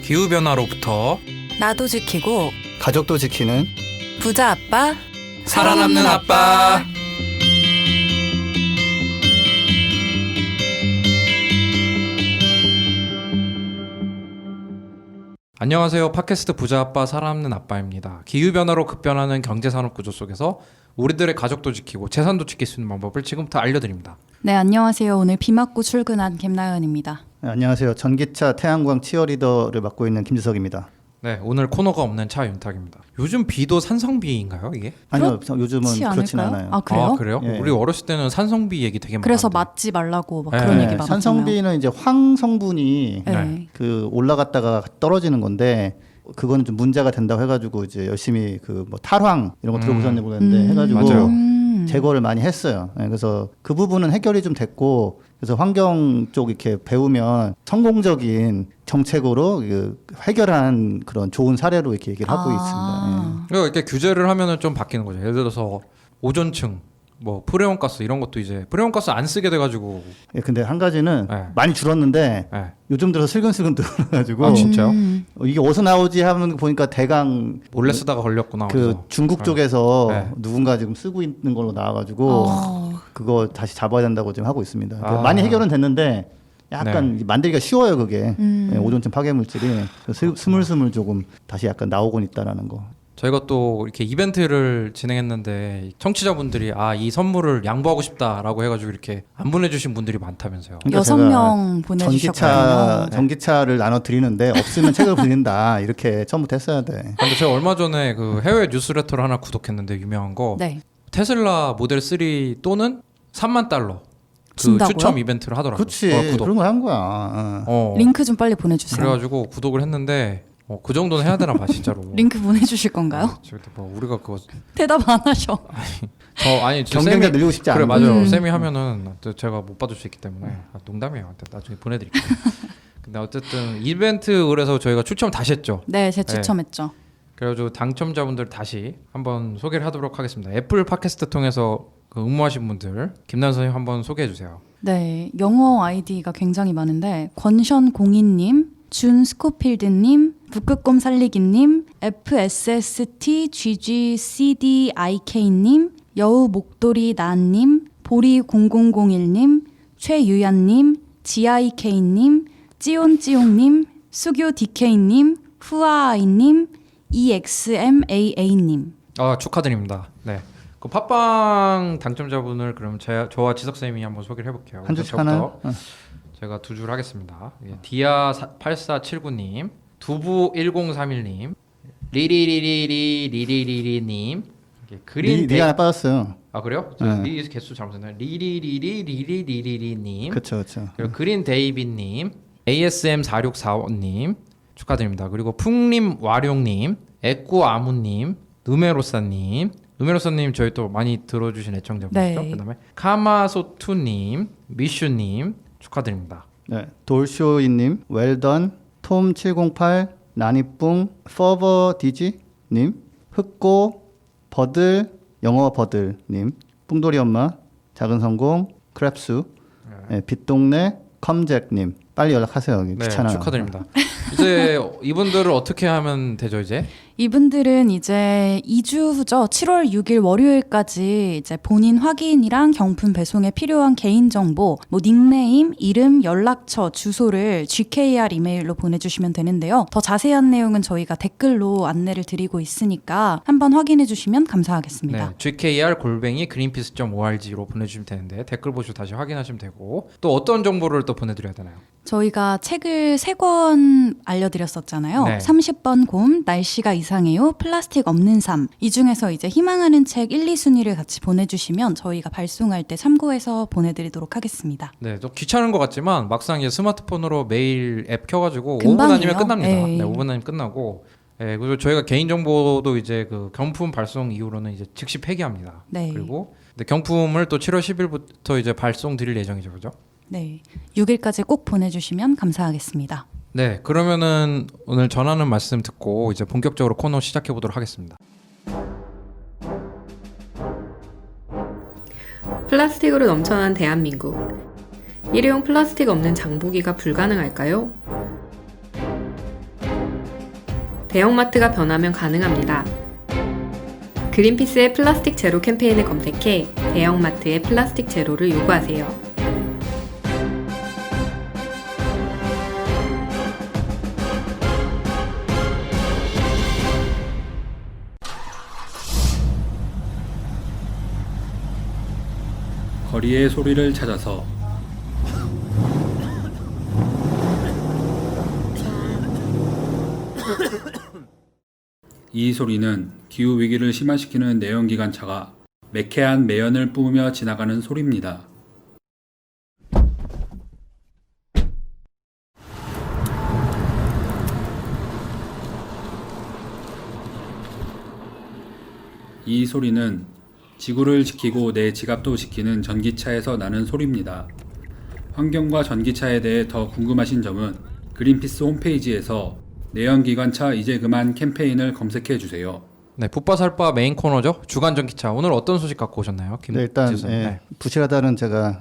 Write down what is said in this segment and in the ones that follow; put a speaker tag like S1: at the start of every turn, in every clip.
S1: 기후변화로부터
S2: 나도 지키고
S3: 가족도 지키는
S2: 부자 아빠
S1: 살아남는 아빠. 안녕하세요. 팟캐스트 부자 아빠 살아남는 아빠입니다. 기후변화로 급변하는 경제산업 구조 속에서 우리들의 가족도 지키고 재산도 지킬 수 있는 방법을 지금부터 알려드립니다.
S2: 네, 안녕하세요. 오늘 비 맞고 출근한 김나연입니다.
S3: 네, 안녕하세요. 전기차 태양광 치어리더를 맡고 있는 김지석입니다.
S1: 네, 오늘 코너가 없는 차윤탁입니다. 요즘 비도 산성비인가요, 이게?
S3: 아니요, 요즘은 그렇진
S2: 않을까요?
S3: 않아요.
S2: 아, 그래요?
S1: 아, 그래요?
S3: 예.
S1: 우리 어렸을 때는 산성비 얘기 되게 많았는데.
S2: 그래서 맞지 말라고 막
S1: 네.
S2: 그런 얘기 많았잖아요.
S3: 산성비는 이제 황 성분이
S2: 네.
S3: 그 올라갔다가 떨어지는 건데 그거는 좀 문제가 된다고 해가지고 이제 열심히 그 뭐 탈황 이런 거 들어보셨는지 모르겠는데 해가지고
S1: 맞아요.
S3: 제거를 많이 했어요. 네, 그래서 그 부분은 해결이 좀 됐고 그래서 환경 쪽 이렇게 배우면 성공적인 정책으로 그 해결한 그런 좋은 사례로 이렇게 얘기를 하고 있습니다.
S1: 그리고 이렇게 규제를 하면은 좀 바뀌는 거죠. 예를 들어서 오존층, 뭐 프레온가스 이런 것도 이제 프레온가스 안 쓰게 돼가지고.
S3: 예, 근데 한 가지는
S1: 네.
S3: 많이 줄었는데
S1: 네.
S3: 요즘 들어 슬근슬근 늘어나가지고
S1: 아 진짜요?
S3: 이게 어디서 나오지 하면 보니까 대강
S1: 몰래 쓰다가 걸렸구나.
S3: 그
S1: 그래서.
S3: 중국 쪽에서
S1: 네.
S3: 누군가 지금 쓰고 있는 걸로 나와가지고 그거 다시 잡아야 된다고 지금 하고 있습니다. 그러니까 많이 해결은 됐는데 약간 만들기가 쉬워요 그게 예, 오존층 파괴 물질이 스물스물 조금 다시 약간 나오곤 있다라는 거.
S1: 저희가 또 이렇게 이벤트를 진행했는데 청취자분들이 이 선물을 양보하고 싶다라고 해가지고 이렇게 안 보내주신 분들이 많다면서요.
S3: 그러니까
S2: 6명 보내주셨거든요.
S3: 전기차를 나눠 드리는데 없으면 책을 드린다 이렇게 처음부터 했어야 돼.
S1: 근데 제가 얼마 전에 그 해외 뉴스레터를 하나 구독했는데 유명한 거
S2: 네.
S1: 테슬라 모델 3 또는 3만 달러 그
S2: 준다고요?
S1: 추첨 이벤트를 하더라고요.
S3: 그렇지
S1: 구독.
S3: 그런 걸 한 거야.
S2: 링크 좀 빨리 보내주세요.
S1: 그래가지고 구독을 했는데 그 정도는 해야 되나 봐 진짜로.
S2: 링크 보내주실 건가요?
S1: 저기 뭐 우리가 그거
S2: 대답 안 하셔.
S1: 아니
S3: 경쟁자 늘리고 싶지 않아.
S1: 그래 맞아요. 쌤이 하면은 제가 못 받을 수 있기 때문에 농담이에요. 나중에 보내드릴게요. 근데 어쨌든 이벤트 그래서 저희가 추첨 다시 했죠.
S2: 네, 제 추첨했죠.
S1: 그래가지고 당첨자분들 다시 한번 소개를 하도록 하겠습니다. 애플 팟캐스트 통해서 그 응모하신 분들 김난 선생님 한번 소개해 주세요.
S2: 네, 영어 아이디가 굉장히 많은데 권션 공인님, 준 스코필드님, 북극곰 살리기님, FSSTGGCDIK님, 여우 목도리 나님, 보리 0001님, 최유연님, GIK님, 찌온찌용님, 수교 DK님, 후아아이님, EXMAA님.
S1: 축하드립니다. 네. 그 팟빵 당첨자분을 그럼 저와 지석 쌤이 한번 소개를 해볼게요.
S3: 한 주씩 하나요?
S1: 제가 두 줄 하겠습니다. 디아 8479님, 두부 1031님, 리리리리리리리리님, 그린
S3: 네가 하나 빠졌어요.
S1: 그래요? 리 개수 잘못했나요? 리리리리리리리리님.
S3: 그렇죠.
S1: 그리고 그린 데이비님, ASM 4645님 축하드립니다. 그리고 풍림 와룡님, 에꾸 아무님, 누메로사님 저희 또 많이 들어주신 애청자분이죠.
S2: 네.
S1: 그다음에 카마소투님, 미슈님 축하드립니다.
S3: 네, 돌쇼이님, 웰던, 톰708, 나니뿡, 퍼버디지님, 흑고, 버들, 영어 버들님, 뿡돌이 엄마, 작은 성공, 크랩수, 빛동네, 컴잭님 빨리 연락하세요. 귀찮아요.
S1: 축하드립니다. 이제 이분들을 어떻게 하면 되죠 이제?
S2: 이분들은 이제 2주 후죠. 7월 6일 월요일까지 이제 본인 확인이랑 경품 배송에 필요한 개인정보, 뭐 닉네임, 이름, 연락처, 주소를 GKR 이메일로 보내주시면 되는데요. 더 자세한 내용은 저희가 댓글로 안내를 드리고 있으니까 한번 확인해 주시면 감사하겠습니다.
S1: 네, gkr@greenpeace.org로 보내주시면 되는데 댓글 보시고 다시 확인하시면 되고 또 어떤 정보를 또 보내드려야 되나요?
S2: 저희가 책을 3권 알려드렸었잖아요.
S1: 네.
S2: 30번 곰, 날씨가 이상해요, 플라스틱 없는 삶. 이 중에서 이제 희망하는 책 1, 2순위를 같이 보내주시면 저희가 발송할 때 참고해서 보내드리도록 하겠습니다.
S1: 네, 좀 귀찮은 것 같지만 막상 이제 스마트폰으로 매일 앱 켜가지고 5분
S2: 금방이에요.
S1: 아니면 끝납니다.
S2: 에이.
S1: 네, 5분 아니면 끝나고. 네, 그리고 저희가 개인정보도 이제 그 경품 발송 이후로는 이제 즉시 폐기합니다.
S2: 네.
S1: 그리고 경품을 또 7월 10일부터 이제 발송 드릴 예정이죠, 그죠?
S2: 네, 6일까지 꼭 보내주시면 감사하겠습니다.
S1: 네, 그러면은 오늘 전하는 말씀 듣고 이제 본격적으로 코너 시작해 보도록 하겠습니다.
S4: 플라스틱으로 넘쳐난 대한민국. 일회용 플라스틱 없는 장보기가 불가능할까요? 대형마트가 변하면 가능합니다. 그린피스의 플라스틱 제로 캠페인을 검색해 대형마트의 플라스틱 제로를 요구하세요.
S5: 거리의 소리를 찾아서 이 소리는 기후위기를 심화시키는 내연기관차가 매캐한 매연을 뿜으며 지나가는 소리입니다. 이 소리는 지구를 지키고 내 지갑도 지키는 전기차에서 나는 소리입니다. 환경과 전기차에 대해 더 궁금하신 점은 그린피스 홈페이지에서 내연기관차 이제 그만 캠페인을 검색해 주세요.
S1: 네, 붓바살바 메인 코너죠. 주간 전기차. 오늘 어떤 소식 갖고 오셨나요, 김
S3: 네, 일단
S1: 지수님? 네.
S3: 부실하다는 제가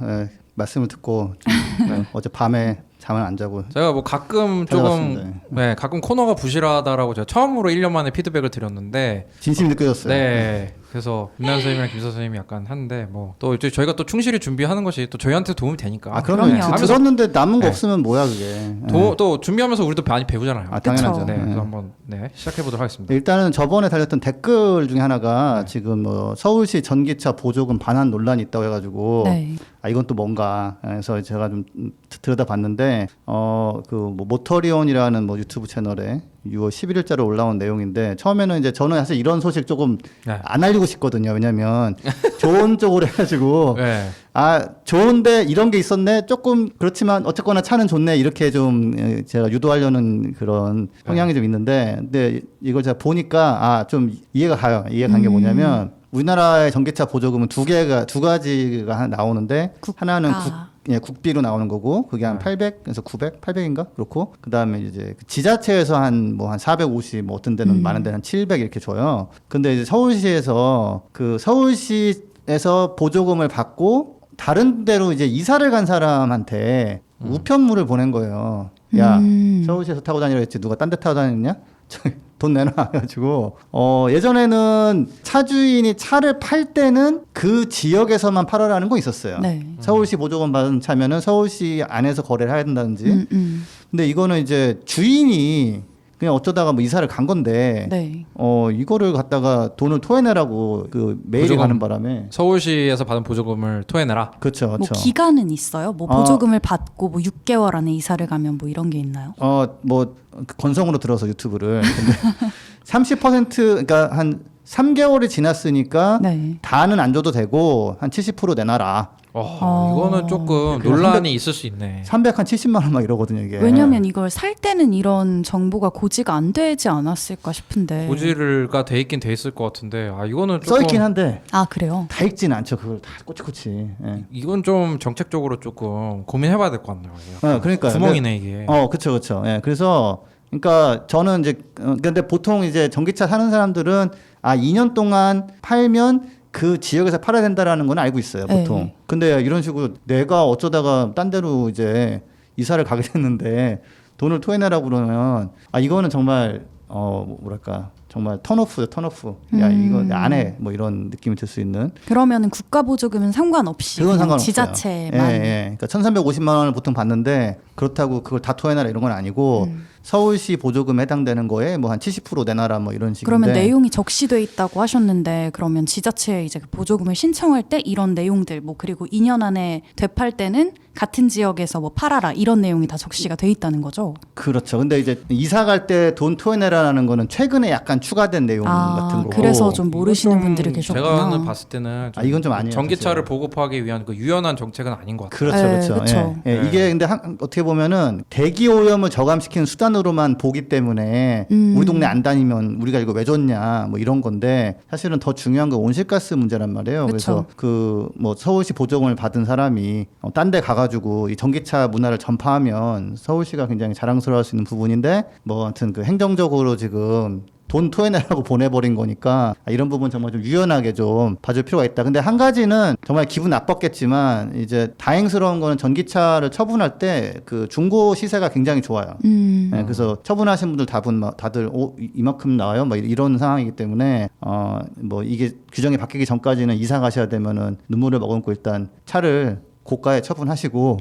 S3: 말씀을 듣고 좀, 어제 밤에 잠을 안 자고
S1: 제가 뭐 가끔
S3: 찾아봤습니다.
S1: 조금 가끔 코너가 부실하다라고 제가 처음으로 1년 만에 피드백을 드렸는데
S3: 진심이 느껴졌어요.
S1: 네. 그래서 김남 선생님이랑 김서 선생님이 약간 하는데 뭐 또 저희가 또 충실히 준비하는 것이 또 저희한테 도움이 되니까.
S3: 아, 그럼요.
S2: 그럼요.
S3: 들었는데 남은 거
S1: 네.
S3: 없으면 뭐야 그게.
S1: 또 준비하면서 우리도 많이 배우잖아요.
S3: 아, 당연하죠.
S1: 네,
S3: 네.
S1: 그래서 한번 시작해 보도록 하겠습니다.
S3: 일단은 저번에 달렸던 댓글 중에 하나가 지금 뭐 서울시 전기차 보조금 반환 논란이 있다고 해가지고
S2: 네.
S3: 아 이건 또 뭔가 그래서 제가 좀 들여다봤는데 그 뭐 모터리온이라는 뭐 유튜브 채널에 6월 11일자로 올라온 내용인데 처음에는 이제 저는 사실 이런 소식 조금
S1: 네.
S3: 안 알리고 싶거든요. 왜냐면 좋은 쪽으로 해가지고
S1: 네.
S3: 아 좋은데 이런 게 있었네 조금 그렇지만 어쨌거나 차는 좋네 이렇게 좀 제가 유도하려는 그런 성향이 좀 있는데 근데 이걸 제가 보니까 아 좀 이해가 가요. 이해가 간 게 뭐냐면 우리나라의 전기차 보조금은 두 가지가 나오는데 하나는 국비로 나오는 거고 그게 한 800에서 900, 800인가 그렇고 그다음에 이제 지자체에서 한 450 뭐 어떤 데는 많은 데는 한 700 이렇게 줘요. 근데 이제 서울시에서 서울시에서 보조금을 받고 다른 데로 이제 이사를 간 사람한테 우편물을 보낸 거예요. 야, 서울시에서 타고 다니라 했지 누가 딴 데 타고 다녔냐? 돈 내놔 해가지고 예전에는 차주인이 차를 팔 때는 그 지역에서만 팔아라는 거 있었어요.
S2: 네.
S3: 서울시 보조금 받은 차면은 서울시 안에서 거래를 해야 된다든지. 근데 이거는 이제 주인이 그냥 어쩌다가 뭐 이사를 간 건데
S2: 네.
S3: 이거를 갖다가 돈을 토해내라고 그 메일이
S1: 보조금.
S3: 가는 바람에
S1: 서울시에서 받은 보조금을 토해내라.
S3: 그렇죠.
S2: 뭐 기간은 있어요? 뭐 보조금을 받고 뭐 6개월 안에 이사를 가면 뭐 이런 게 있나요?
S3: 뭐 건성으로 들어서 유튜브를 근데 30% 그러니까 한 3개월이 지났으니까
S2: 네.
S3: 다는 안 줘도 되고 한 70% 내놔라.
S1: 이거는 조금
S3: 그냥
S1: 논란이 있을 수 있네.
S3: 370만 원 막 이러거든요 이게.
S2: 왜냐면 이걸 살 때는 이런 정보가 고지가 안 되지 않았을까 싶은데.
S1: 고지가 돼 있긴 돼 있을 것 같은데 이거는 조금
S3: 써 있긴 한데
S2: 아 그래요?
S3: 다 읽지는 않죠. 그걸 다 꼬치꼬치. 예.
S1: 이건 좀 정책적으로 조금 고민해봐야 될 것 같네요.
S3: 그러니까요.
S1: 구멍이네 이게.
S3: 그렇죠. 예. 그래서 그러니까 저는 이제 근데 보통 이제 전기차 사는 사람들은 2년 동안 팔면 그 지역에서 팔아야 된다라는 건 알고 있어요, 보통.
S2: 네.
S3: 근데 이런 식으로 내가 어쩌다가 딴 데로 이제 이사를 가게 됐는데 돈을 토해내라고 그러면 이거는 정말 뭐랄까 정말 턴오프죠, 턴오프. 야 이거 안 해. 뭐 이런 느낌이 들 수 있는.
S2: 그러면은 국가 보조금은 상관없이
S3: 그건
S2: 그냥
S3: 상관없어요.
S2: 지자체만.
S3: 예. 그러니까 1,350만 원을 보통 받는데 그렇다고 그걸 다 토해내라 이런 건 아니고 서울시 보조금에 해당되는 거에 뭐 한 70% 내놔라 뭐 이런 식인데.
S2: 그러면 내용이 적시돼 있다고 하셨는데 그러면 지자체에 이제 그 보조금을 신청할 때 이런 내용들 뭐 그리고 2년 안에 되팔 때는 같은 지역에서 뭐 팔아라 이런 내용이 다 적시가 돼 있다는 거죠.
S3: 그렇죠. 근데 이제 이사 갈 때 돈 토해내라는 거는 최근에 약간 추가된 내용 같은 거고.
S2: 그래서 좀 모르시는
S1: 이건 좀
S2: 분들이 계셨구나.
S1: 제가 봤을 때는 좀
S3: 이건 좀 아니에요.
S1: 전기차를
S3: 사실.
S1: 보급하기 위한 그 유연한 정책은 아닌 것 같아요.
S3: 그렇죠,
S2: 네,
S3: 그렇죠.
S2: 그쵸.
S3: 예.
S1: 네.
S3: 이게 근데 어떻게 보면은 대기 오염을 저감시키는 수단으로만 보기 때문에 우리 동네 안 다니면 우리가 이거 왜 줬냐 뭐 이런 건데 사실은 더 중요한 건 온실가스 문제란 말이에요.
S2: 그쵸.
S3: 그래서 뭐 서울시 보조금을 받은 사람이 딴 데 가가지고 이 전기차 문화를 전파하면 서울시가 굉장히 자랑스러워할 수 있는 부분인데 뭐 아무튼 그 행정적으로 지금 돈 토해내라고 보내버린 거니까 이런 부분 정말 좀 유연하게 좀 봐줄 필요가 있다. 근데 한 가지는 정말 기분 나빴겠지만 이제 다행스러운 거는 전기차를 처분할 때 그 중고 시세가 굉장히 좋아요. 네, 그래서 처분하신 분들 다들 이만큼 나와요, 막 이런 상황이기 때문에 뭐 이게 규정이 바뀌기 전까지는 이사 가셔야 되면은 눈물을 머금고 일단 차를 고가에 처분하시고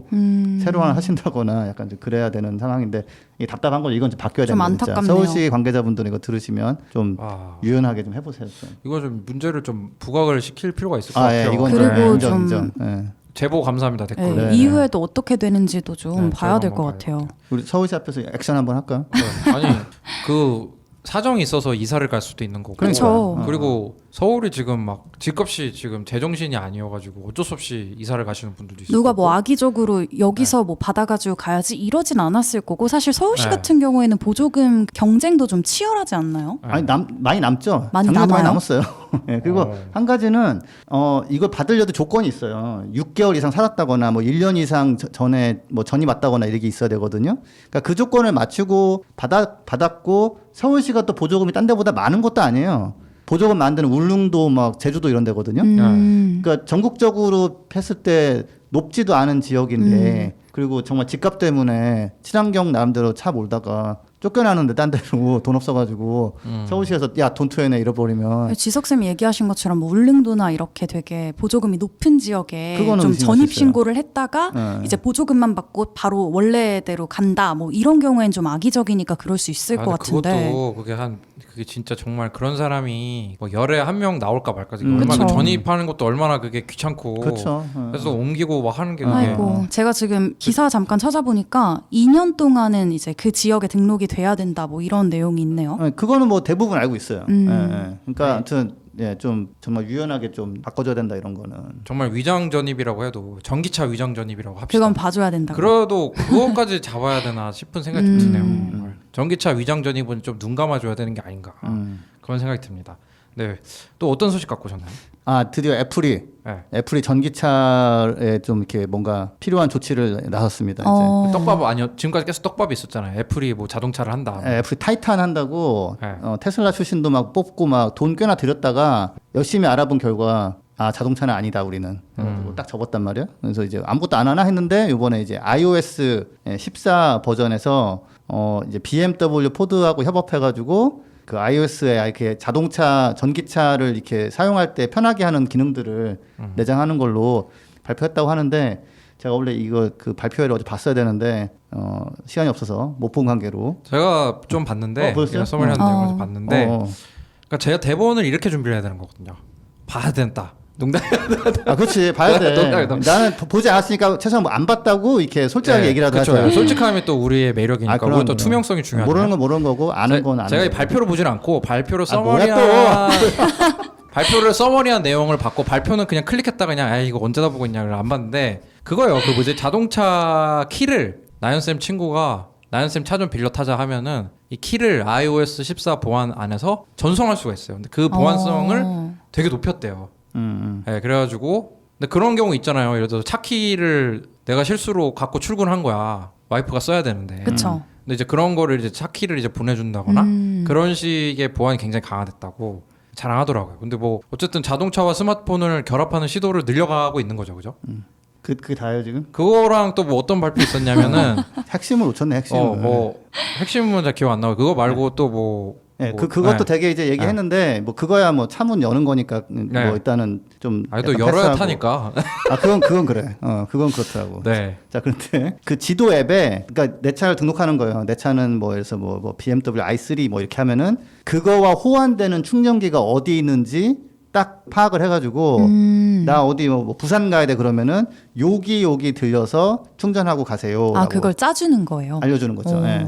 S3: 새로 하나 하신다거나 약간 좀 그래야 되는 상황인데 이게 답답한 건 이건 좀 바뀌어야
S2: 좀
S3: 됩니다. 진짜.
S2: 안타깝네요.
S3: 서울시 관계자분들 이거 들으시면 좀 유연하게 좀 해보세요. 좀.
S1: 이거 좀 문제를 좀 부각을 시킬 필요가 있을 것
S3: 예,
S1: 같아요.
S3: 이건
S2: 그리고
S3: 인정,
S2: 좀-
S3: 인정. 예.
S1: 제보 감사합니다 댓글.
S2: 네,
S3: 네.
S2: 이후에도 어떻게 되는지도 좀
S1: 네,
S2: 봐야
S1: 저도
S2: 될 것
S1: 한번
S2: 같아요.
S3: 우리 서울시 앞에서 액션 한번 할까요?
S1: 네. 아니 그 사정이 있어서 이사를 갈 수도 있는 거고.
S2: 그쵸.
S1: 그리고 서울이 지금 막 집값이 지금 제정신이 아니어가지고 어쩔 수 없이 이사를 가시는 분들도 있어요.
S2: 누가 뭐 악의적으로 여기서 뭐 받아가지고 가야지 이러진 않았을 거고 사실 서울시
S1: 네.
S2: 같은 경우에는 보조금 경쟁도 좀 치열하지 않나요?
S3: 아니 많이 남죠.
S2: 많이
S3: 작년에
S2: 남아요?
S3: 남았어요. 예, 그리고 한 가지는 이걸 받으려도 조건이 있어요. 6개월 이상 살았다거나 뭐 1년 이상 전에 뭐 전이 맞다거나 이렇게 있어야 되거든요. 그러니까 그 조건을 맞추고 받았고 서울시가 또 보조금이 딴 데보다 많은 것도 아니에요. 보조금 만드는 울릉도 막 제주도 이런 데거든요. 그러니까 전국적으로 했을 때 높지도 않은 지역인데 그리고 정말 집값 때문에 친환경 나름대로 차 몰다가 쫓겨나는데 딴 데로 돈 없어가지고 서울시에서 야 돈 투여내 잃어버리면
S2: 지석쌤이 얘기하신 것처럼 뭐 울릉도나 이렇게 되게 보조금이 높은 지역에
S3: 그거는
S2: 좀
S3: 의심할 수
S2: 전입
S3: 있어요.
S2: 신고를 했다가
S3: 네.
S2: 이제 보조금만 받고 바로 원래대로 간다 뭐 이런 경우엔 좀 악의적이니까 그럴 수 있을 것
S1: 근데
S2: 같은데
S1: 그것도 그게 진짜 정말 그런 사람이 뭐 열에 한 명 나올까 말까.
S3: 그쵸.
S1: 얼마나 전입하는 것도 얼마나 그게 귀찮고.
S3: 그렇죠.
S1: 그래서 옮기고 막 하는 게 그게
S2: 아이고 제가 지금 기사 잠깐 찾아보니까 2년 동안은 이제 그 지역에 등록이 돼야 된다 뭐 이런 내용이 있네요.
S3: 그거는 뭐 대부분 알고 있어요.
S2: 음.
S3: 예. 그러니까 아무튼 좀 정말 유연하게 좀 바꿔줘야 된다 이런 거는.
S1: 정말 위장 전입이라고 해도 전기차 위장 전입이라고 합시다.
S2: 그건 봐줘야 된다.
S1: 그래도 그거까지 잡아야 되나 싶은 생각이 좀 드네요. 정말. 전기차 위장 전입은 좀 눈 감아줘야 되는 게 아닌가 그런 생각이 듭니다. 네, 또 어떤 소식 갖고 오셨나요?
S3: 드디어 애플이 전기차에 좀 이렇게 뭔가 필요한 조치를 나섰습니다. 이제.
S1: 떡밥 아니요? 지금까지 계속 떡밥이 있었잖아요. 애플이 뭐 자동차를 한다.
S3: 애플이 타이탄 한다고
S1: 네.
S3: 테슬라 출신도 막 뽑고 막 돈 꽤나 들였다가 열심히 알아본 결과 자동차는 아니다 우리는 그래가지고 딱 접었단 말이야. 그래서 이제 아무것도 안 하나 했는데 이번에 이제 iOS 14 버전에서 이제 BMW 포드하고 협업해가지고 그 iOS에 이렇게 자동차 전기차를 이렇게 사용할 때 편하게 하는 기능들을 내장하는 걸로 발표했다고 하는데 제가 원래 이거 그 발표회를 어제 봤어야 되는데 시간이 없어서 못 본 관계로
S1: 제가 좀 봤는데
S3: 보셨어요?
S1: 서머리한 내용을 좀 봤는데
S3: 어.
S1: 그러니까 제가 대본을 이렇게 준비를 해야 되는 거거든요. 봐야 된다. 농담.
S3: 그렇지 봐야 돼.
S1: 농담.
S3: 나는 보지 않았으니까 최소한 뭐 안 봤다고 이렇게 솔직하게 얘기라도
S1: 그쵸.
S3: 하자.
S1: 솔직함이 또 우리의 매력이니까.
S3: 그럼,
S1: 그리고 또
S3: 그럼.
S1: 투명성이 중요하죠.
S3: 모르는 건 모르는 거고 아는 건 아는
S1: 제가 이
S3: 거고.
S1: 발표를 보진 않고 발표로
S3: 뭐야
S1: 서머리한 발표를 서머리한 내용을 받고 발표는 그냥 클릭했다가 그냥 이거 언제다 보고 있냐를 안 봤는데 그거예요. 그 뭐지 자동차 키를 나연쌤 친구가 나연쌤 차 좀 빌려 타자 하면은 이 키를 iOS 14 보안 안에서 전송할 수가 있어요. 근데 그 보안성을 되게 높였대요. 네, 그래가지고 근데 그런 경우 있잖아요. 예를 들어서 차 키를 내가 실수로 갖고 출근한 거야. 와이프가 써야 되는데.
S2: 그쵸.
S1: 근데 이제 그런 거를 이제 차 키를 이제 보내준다거나 그런 식의 보안이 굉장히 강화됐다고 자랑하더라고요. 근데 뭐 어쨌든 자동차와 스마트폰을 결합하는 시도를 늘려가고 있는 거죠, 그죠?
S3: 그게 다예요 지금?
S1: 그거랑 또 뭐 어떤 발표 있었냐면은
S3: 핵심을 놓쳤네 핵심을.
S1: 뭐 핵심은 잘 기억 안 나고 그거 말고 또 뭐
S3: 네, 그것도
S1: 네.
S3: 되게 이제 얘기했는데 뭐 그거야 뭐 차문 여는 거니까
S1: 네.
S3: 뭐 일단은 좀
S1: 아니 또
S3: 약간
S1: 열어야
S3: 패스하고.
S1: 타니까.
S3: 그건 그래. 그건 그렇더라고.
S1: 네.
S3: 자, 그런데 그 지도 앱에 그러니까 내 차를 등록하는 거예요. 내 차는 뭐 그래서 뭐 BMW i3 뭐 이렇게 하면은 그거와 호환되는 충전기가 어디 있는지 딱 파악을 해가지고 나 어디 뭐 부산 가야 돼 그러면은 여기 들려서 충전하고 가세요.
S2: 그걸 짜주는 거예요.
S3: 알려주는 거죠.
S2: 오.
S3: 예.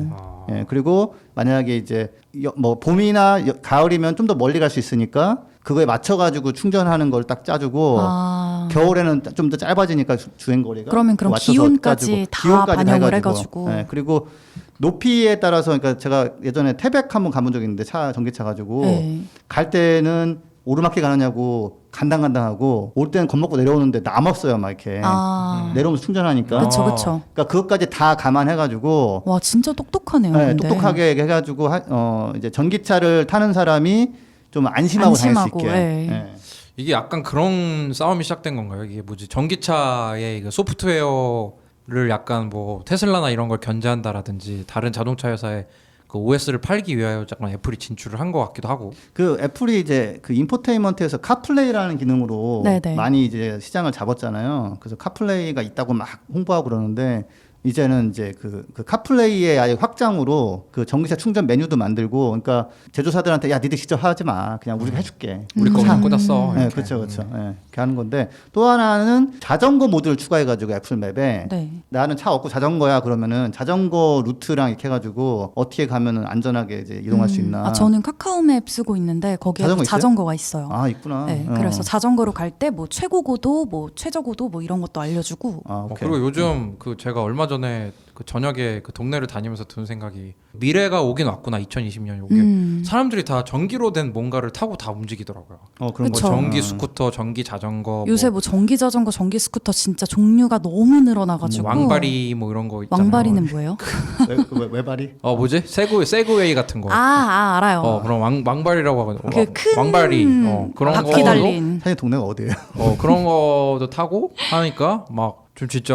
S3: 예, 그리고 만약에 이제 뭐 봄이나 가을이면 좀 더 멀리 갈 수 있으니까 그거에 맞춰가지고 충전하는 걸 딱 짜주고 겨울에는 좀 더 짧아지니까 주행 거리가
S2: 그럼
S3: 맞춰서
S2: 기온까지
S3: 짜주고,
S2: 다
S3: 기온까지
S2: 반영을 해가지고.
S3: 예, 그리고 높이에 따라서 그러니까 제가 예전에 태백 한번 가본 적이 있는데 전기차 가지고
S2: 네.
S3: 갈 때는 오르막길 가느냐고 간당간당하고 올 때는 겁먹고 내려오는데 남았어요, 막 이렇게 내려오면서 충전하니까.
S2: 그쵸, 그쵸.
S3: 그러니까 그것까지 다 감안해가지고
S2: 와, 진짜 똑똑하네요.
S3: 네,
S2: 근데.
S3: 똑똑하게 해가지고 이제 전기차를 타는 사람이 좀 안심하고 다닐 수
S2: 안심하고,
S3: 있게.
S2: 예.
S3: 예.
S1: 이게 약간 그런 싸움이 시작된 건가요? 이게 뭐지? 전기차의 이거 소프트웨어를 약간 뭐 테슬라나 이런 걸 견제한다라든지 다른 자동차 회사에 그 OS를 팔기 위하여 약간 애플이 진출을 한 것 같기도 하고.
S3: 그 애플이 이제 그 인포테인먼트에서 카플레이라는 기능으로
S2: 네네.
S3: 많이 이제 시장을 잡았잖아요. 그래서 카플레이가 있다고 막 홍보하고 그러는데 이제는 이제 그 카플레이의 아예 확장으로 그 전기차 충전 메뉴도 만들고, 그러니까 제조사들한테 야 니들 직접 하지 마, 그냥 우리가 해줄게.
S1: 우리 거 그냥 꽂았어.
S3: 네,
S1: 이렇게.
S3: 그렇죠, 그렇죠. 네, 이렇게 하는 건데 또 하나는 자전거 모드를 추가해가지고 애플 맵에
S2: 네.
S3: 나는 차 없고 자전거야 그러면은 자전거 루트랑 이렇게 해가지고 어떻게 가면은 안전하게 이제 이동할 수 있나.
S2: 아, 저는 카카오맵 쓰고 있는데 거기에
S3: 자전거 있어요?
S2: 자전거가 있어요.
S3: 아, 있구나.
S2: 네, 그래서 자전거로 갈 때 뭐 최고 고도, 뭐 최저 고도 뭐 이런 것도 알려주고.
S3: 아, 오케이.
S1: 그리고 요즘 그 제가 얼마 전에 그 저녁에 그 동네를 다니면서 드는 생각이 미래가 오긴 왔구나. 2020년이 오게 사람들이 다 전기로 된 뭔가를 타고 다 움직이더라고요.
S3: 그런
S2: 그쵸.
S3: 거.
S1: 전기 스쿠터, 전기 자전거,
S2: 요새 뭐 전기 자전거, 전기 스쿠터 진짜 종류가 너무 늘어나가지고.
S1: 왕바리 뭐 이런 거 있잖아요.
S2: 왕바리는 뭐예요?
S3: 외발이?
S1: 뭐지? 세그웨이 같은 거.
S2: 알아요.
S1: 그럼 왕바리라고 하거든요.
S2: 그 큰
S1: 왕바리 그런
S2: 바퀴
S1: 거도
S2: 달린.
S3: 사실 동네가 어디예요?
S1: 그런 거도 타고 하니까 막 좀 진짜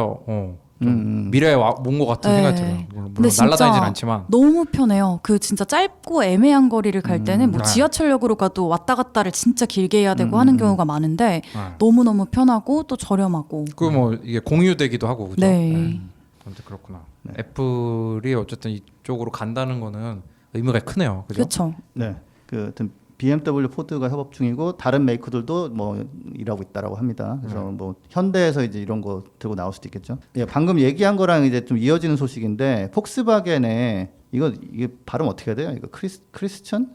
S1: 좀 미래에 온 것 같은
S2: 네.
S1: 생각이 들어요. 물론
S2: 근데 진짜
S1: 날아다니진 않지만.
S2: 너무 편해요. 그 진짜 짧고 애매한 거리를 갈 때는 뭐
S1: 네.
S2: 지하철역으로 가도 왔다 갔다를 진짜 길게 해야 되고 하는 경우가 많은데
S1: 네.
S2: 너무 너무 편하고 또 저렴하고.
S1: 그 뭐 이게 공유되기도 하고 그죠?
S2: 네.
S1: 아무튼 그렇구나. 애플이 어쨌든 이쪽으로 간다는 거는 의미가 크네요. 그죠?
S2: 그렇죠.
S3: 네. 그 하여튼 BMW, 포드가 협업 중이고 다른 메이커들도 뭐 일하고 있다라고 합니다. 그래서 뭐 현대에서 이제 이런 거 들고 나올 수도 있겠죠. 예, 방금 얘기한 거랑 이제 좀 이어지는 소식인데 폭스바겐에 이게 발음 어떻게 해야 돼요? 이거 크리스천?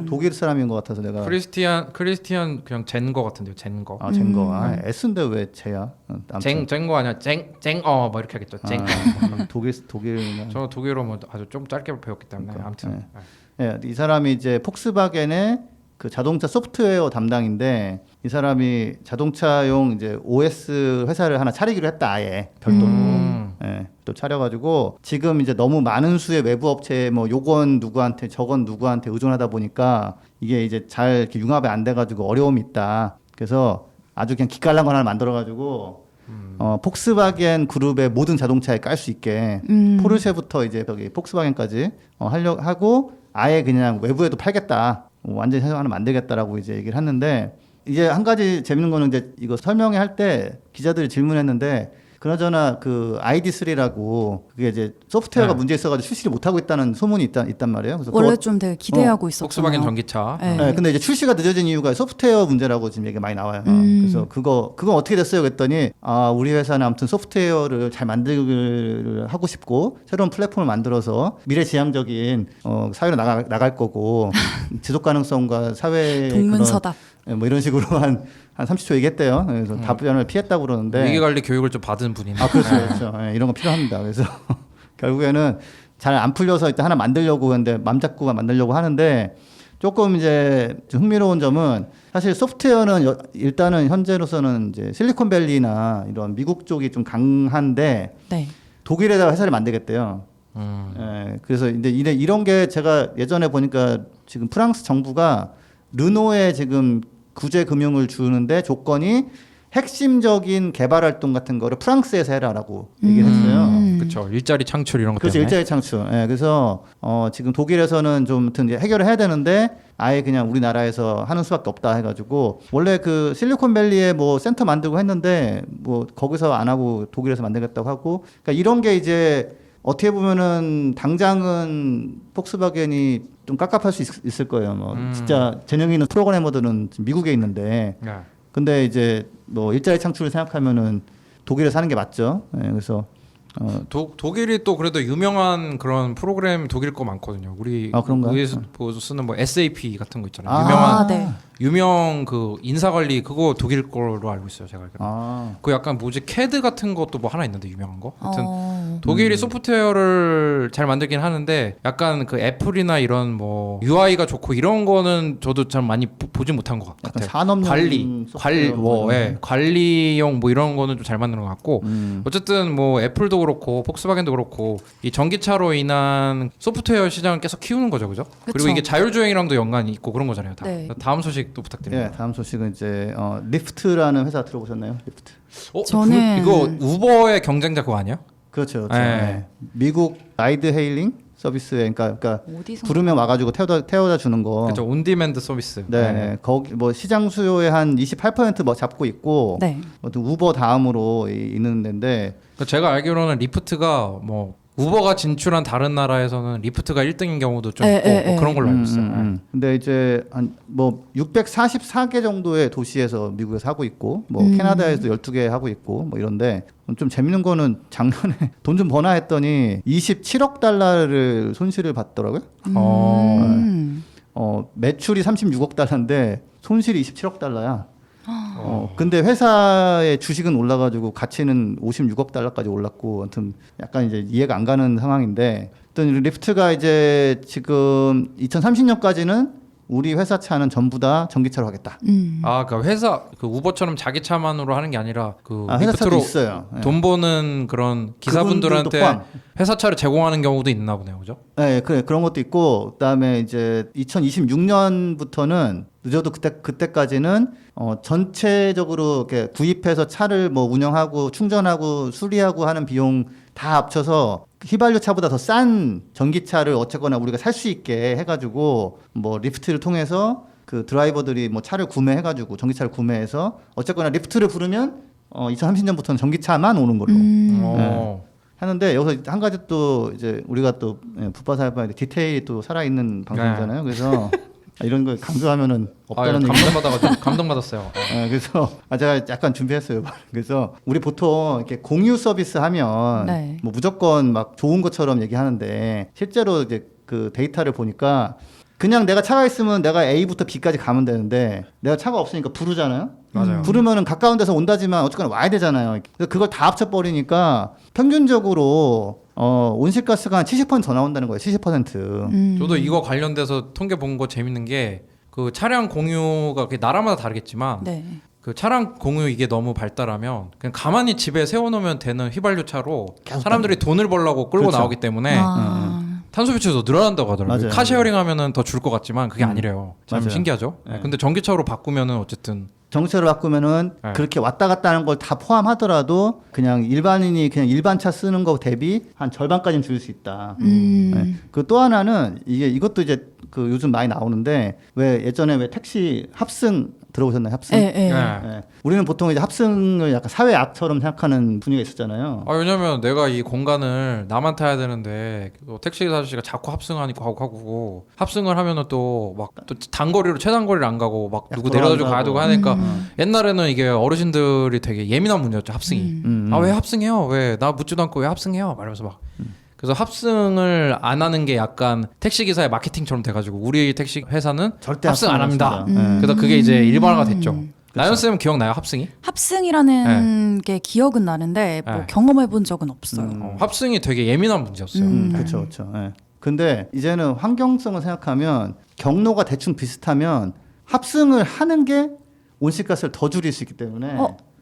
S3: 독일 사람인 것 같아서 내가
S1: 크리스티안 그냥 젠거 같은데요. 젠거.
S3: 젠거. S인데 왜 제야?
S1: 젠거 아니야. 뭐 이렇게 하겠죠. 젠.
S3: 독일.
S1: 저 독일어 뭐 아주 좀 짧게 배웠기 때문에 아무튼.
S3: 예, 이 사람이 이제 폭스바겐의 그 자동차 소프트웨어 담당인데 이 사람이 자동차용 이제 OS 회사를 하나 차리기로 했다, 아예 별도로. 예, 또 차려가지고 지금 이제 너무 많은 수의 외부 업체에 뭐 요건 누구한테 저건 누구한테 의존하다 보니까 이게 이제 잘 이렇게 융합이 안 돼가지고 어려움이 있다. 그래서 아주 그냥 기깔난 거 하나 만들어가지고 폭스바겐 그룹의 모든 자동차에 깔 수 있게 포르쉐부터 이제 여기 폭스바겐까지 하려고 하고 아예 그냥 외부에도 팔겠다. 완전히 하나 만들겠다라고 이제 얘기를 했는데 이제 한 가지 재밌는 거는 이제 이거 설명회 할 때 기자들이 질문했는데 그나저나 그 ID3라고 그게 이제 소프트웨어가 문제 있어가지고 출시를 못 하고 있다는 소문이 있단 말이에요. 그래서
S2: 원래 좀 되게 기대하고 있었잖아요.
S1: 폭스바겐 전기차.
S2: 네.
S3: 근데 이제 출시가 늦어진 이유가 소프트웨어 문제라고 지금 얘기가 많이 나와요. 그래서 그건 어떻게 됐어요? 그랬더니 우리 회사는 아무튼 소프트웨어를 잘 만들기를 하고 싶고 새로운 플랫폼을 만들어서 미래지향적인 사회로 나갈 거고 지속 가능성과 사회
S2: 동문서답.
S3: 뭐 이런 식으로 한 30초 얘기했대요. 그래서 답변을 피했다고 그러는데
S1: 위기관리 교육을 좀 받은 분이네.
S3: 그렇죠. 이런 거 필요합니다. 그래서 결국에는 잘 안 풀려서 일단 하나 만들려고 했는데 맘 잡고 만들려고 하는데 조금 이제 좀 흥미로운 점은 사실 소프트웨어는 일단은 현재로서는 이제 실리콘밸리나 이런 미국 쪽이 좀 강한데
S2: 네.
S3: 독일에다가 회사를 만들겠대요. 그래서 근데 이런 게 제가 예전에 보니까 지금 프랑스 정부가 르노에 지금 구제 금융을 주는데 조건이 핵심적인 개발 활동 같은 거를 프랑스에서 해라라고 얘기를 했어요.
S1: 그렇죠. 일자리 창출 이런 것
S3: 그렇죠.
S1: 때문에.
S3: 일자리 창출. 그래서 지금 독일에서는 좀 아무튼 이제 해결을 해야 되는데 아예 그냥 우리나라에서 하는 수밖에 없다 해가지고 원래 그 실리콘밸리에 뭐 센터 만들고 했는데 뭐 거기서 안 하고 독일에서 만들겠다고 하고 그러니까 이런 게 이제 어떻게 보면은 당장은 폭스바겐이 좀 깝깝할 수 있을 거예요. 뭐 진짜 재능 있는 프로그래머들은 미국에 있는데 근데 이제 뭐 일자리 창출을 생각하면은 독일에 사는 게 맞죠. 그래서
S1: 독일이 또 그래도 유명한 그런 프로그램 독일 거 많거든요. 우리
S3: 그런가요?
S1: 의에서 쓰는 뭐 SAP 같은 거 있잖아요.
S2: 네.
S1: 유명 그 인사관리 그거 독일 거로 알고 있어요. 제가 알기로. 그 약간 뭐지 CAD 같은 것도 뭐 하나 있는데 유명한 거. 하여튼 독일이 소프트웨어를 잘 만들긴 하는데 약간 그 애플이나 이런 뭐 UI가 좋고 이런 거는 저도 잘 많이 보지 못한 것
S3: 약간
S1: 같아요.
S3: 산업용
S1: 관리용 뭐 이런 거는 좀 잘 만드는 것 같고 어쨌든 뭐 애플도 그렇고 폭스바겐도 그렇고 이 전기차로 인한 소프트웨어 시장을 계속 키우는 거죠, 그죠? 그리고
S2: 그쵸.
S1: 이게 자율주행이랑도 연관이 있고 그런 거잖아요. 다.
S2: 네.
S1: 다음 소식도 부탁드립니다.
S3: 예, 다음 소식은 이제 리프트라는 회사 들어보셨나요? 리프트.
S2: 저는-
S1: 이거 우버의 경쟁자 그거 아니야?
S3: 그렇죠.
S1: 예.
S3: 예. 미국 라이드 헤일링 서비스에 그러니까
S2: 어디서
S3: 부르면 와가지고 태워다 주는 거.
S1: 그렇죠. 온디맨드 서비스.
S3: 네, 거기 뭐 시장 수요의 한 28% 뭐 잡고 있고,
S2: 네.
S3: 우버 다음으로 있는 데인데,
S1: 그러니까 제가 알기로는 리프트가 뭐 우버가 진출한 다른 나라에서는 리프트가 1등인 경우도 좀 있고 뭐 그런 걸로 알고 있어요.
S3: 근데 이제 한 뭐 644개 정도의 도시에서 미국에서 하고 있고, 뭐 캐나다에서 12개 하고 있고, 뭐 이런데 좀 재밌는 거는 작년에 돈 좀 버나 했더니 27억 달러를 손실을 봤더라고요. 매출이 36억 달러인데 손실이 27억 달러야. 근데 회사의 주식은 올라가지고 가치는 56억 달러까지 올랐고, 아무튼 약간 이제 이해가 안 가는 상황인데, 어떤 리프트가 이제 지금 2030년까지는 우리 회사 차는 전부 다 전기차로 하겠다.
S1: 아, 그러니까 회사 그 우버처럼 자기 차만으로 하는 게 아니라 그
S3: 회사 차도
S1: 리프트로
S3: 있어요. 예.
S1: 돈 버는 그런
S3: 그분들도
S1: 기사분들한테
S3: 포함.
S1: 회사 차를 제공하는 경우도 있나 보네요, 그죠?
S3: 네, 그런 것도 있고, 그다음에 이제 2026년부터는 늦어도 그때까지는 전체적으로 이렇게 구입해서 차를 뭐 운영하고 충전하고 수리하고 하는 비용 다 합쳐서 휘발유 차보다 더 싼 전기차를 어쨌거나 우리가 살 수 있게 해가지고 뭐 리프트를 통해서 그 드라이버들이 뭐 차를 구매해가지고 전기차를 구매해서 어쨌거나 리프트를 부르면 2030년부터는 전기차만 오는 걸로. 하는데 여기서 한 가지 또 이제 우리가 또 풋바사이바의 디테일이 또 살아있는 방송이잖아요. 그래서 이런 걸 강조하면은 없다는 얘기.
S1: 감동받아가지고 감동받았어요.
S3: 그래서 제가 약간 준비했어요. 그래서 우리 보통 이렇게 공유 서비스 하면
S2: 네.
S3: 뭐 무조건 막 좋은 것처럼 얘기하는데 실제로 이제 그 데이터를 보니까 그냥 내가 차가 있으면 내가 A부터 B까지 가면 되는데 내가 차가 없으니까 부르잖아요.
S1: 맞아요.
S3: 부르면은 가까운 데서 온다지만 어쨌거나 와야 되잖아요. 그래서 그걸 다 합쳐버리니까 평균적으로 온실가스가 한 70%더 나온다는 거예요. 70%.
S1: 저도 이거 관련돼서 통계 본 거 재밌는 게 그 차량 공유가 그게 나라마다 다르겠지만
S2: 네.
S1: 그 차량 공유 이게 너무 발달하면 그냥 가만히 집에 세워놓으면 되는 휘발유 차로
S3: 계속
S1: 사람들이 돈을 벌려고 끌고
S3: 그렇죠.
S1: 나오기 때문에
S2: 아.
S1: 탄소 배출도 늘어난다고 하더라고요.
S3: 맞아요.
S1: 카쉐어링 하면은 더 줄 것 같지만 그게 아니래요. 참
S3: 맞아요.
S1: 신기하죠.
S3: 네.
S1: 근데 전기차로 바꾸면은 어쨌든
S3: 정체를 바꾸면은
S1: 네.
S3: 그렇게 왔다 갔다 하는 걸 다 포함하더라도 그냥 일반인이 그냥 일반 차 쓰는 거 대비 한 절반까지는 줄일 수 있다. 네. 그 또 하나는 이것도 이제 그 요즘 많이 나오는데 왜 예전에 왜 택시 합승 들어보셨나요? 합승?
S2: 네, 네.
S3: 네. 우리는 보통 이제 합승을 약간 사회 악처럼 생각하는 분위기가 있었잖아요.
S1: 왜냐면 내가 이 공간을 나만 타야 되는데 택시 아저씨가 자꾸 합승하니까 하고 합승을 하면은 또 막 또 단거리로 최단거리를 안 가고 막 누구 내려다주고 가야 되고 하니까 옛날에는 이게 어르신들이 되게 예민한 문제였죠. 합승이. 아, 왜 합승해요? 왜 나 묻지도 않고 왜 합승해요? 말하면서 막 그래서 합승을 안 하는 게 약간 택시 기사의 마케팅처럼 돼가지고 우리 택시 회사는
S3: 절대
S1: 합승 안
S3: 합승 안
S1: 합니다.
S3: 합니다.
S1: 그래서 그게 이제 일반화가 됐죠. 나연 쌤 기억나요? 합승이?
S2: 합승이라는 게 기억은 나는데 뭐
S1: 네.
S2: 경험해 본 적은 없어요.
S1: 합승이 되게 예민한 문제였어요.
S3: 그렇죠, 그렇죠. 예. 근데 이제는 환경성을 생각하면 경로가 대충 비슷하면 합승을 하는 게 온실가스를 더 줄일 수 있기 때문에.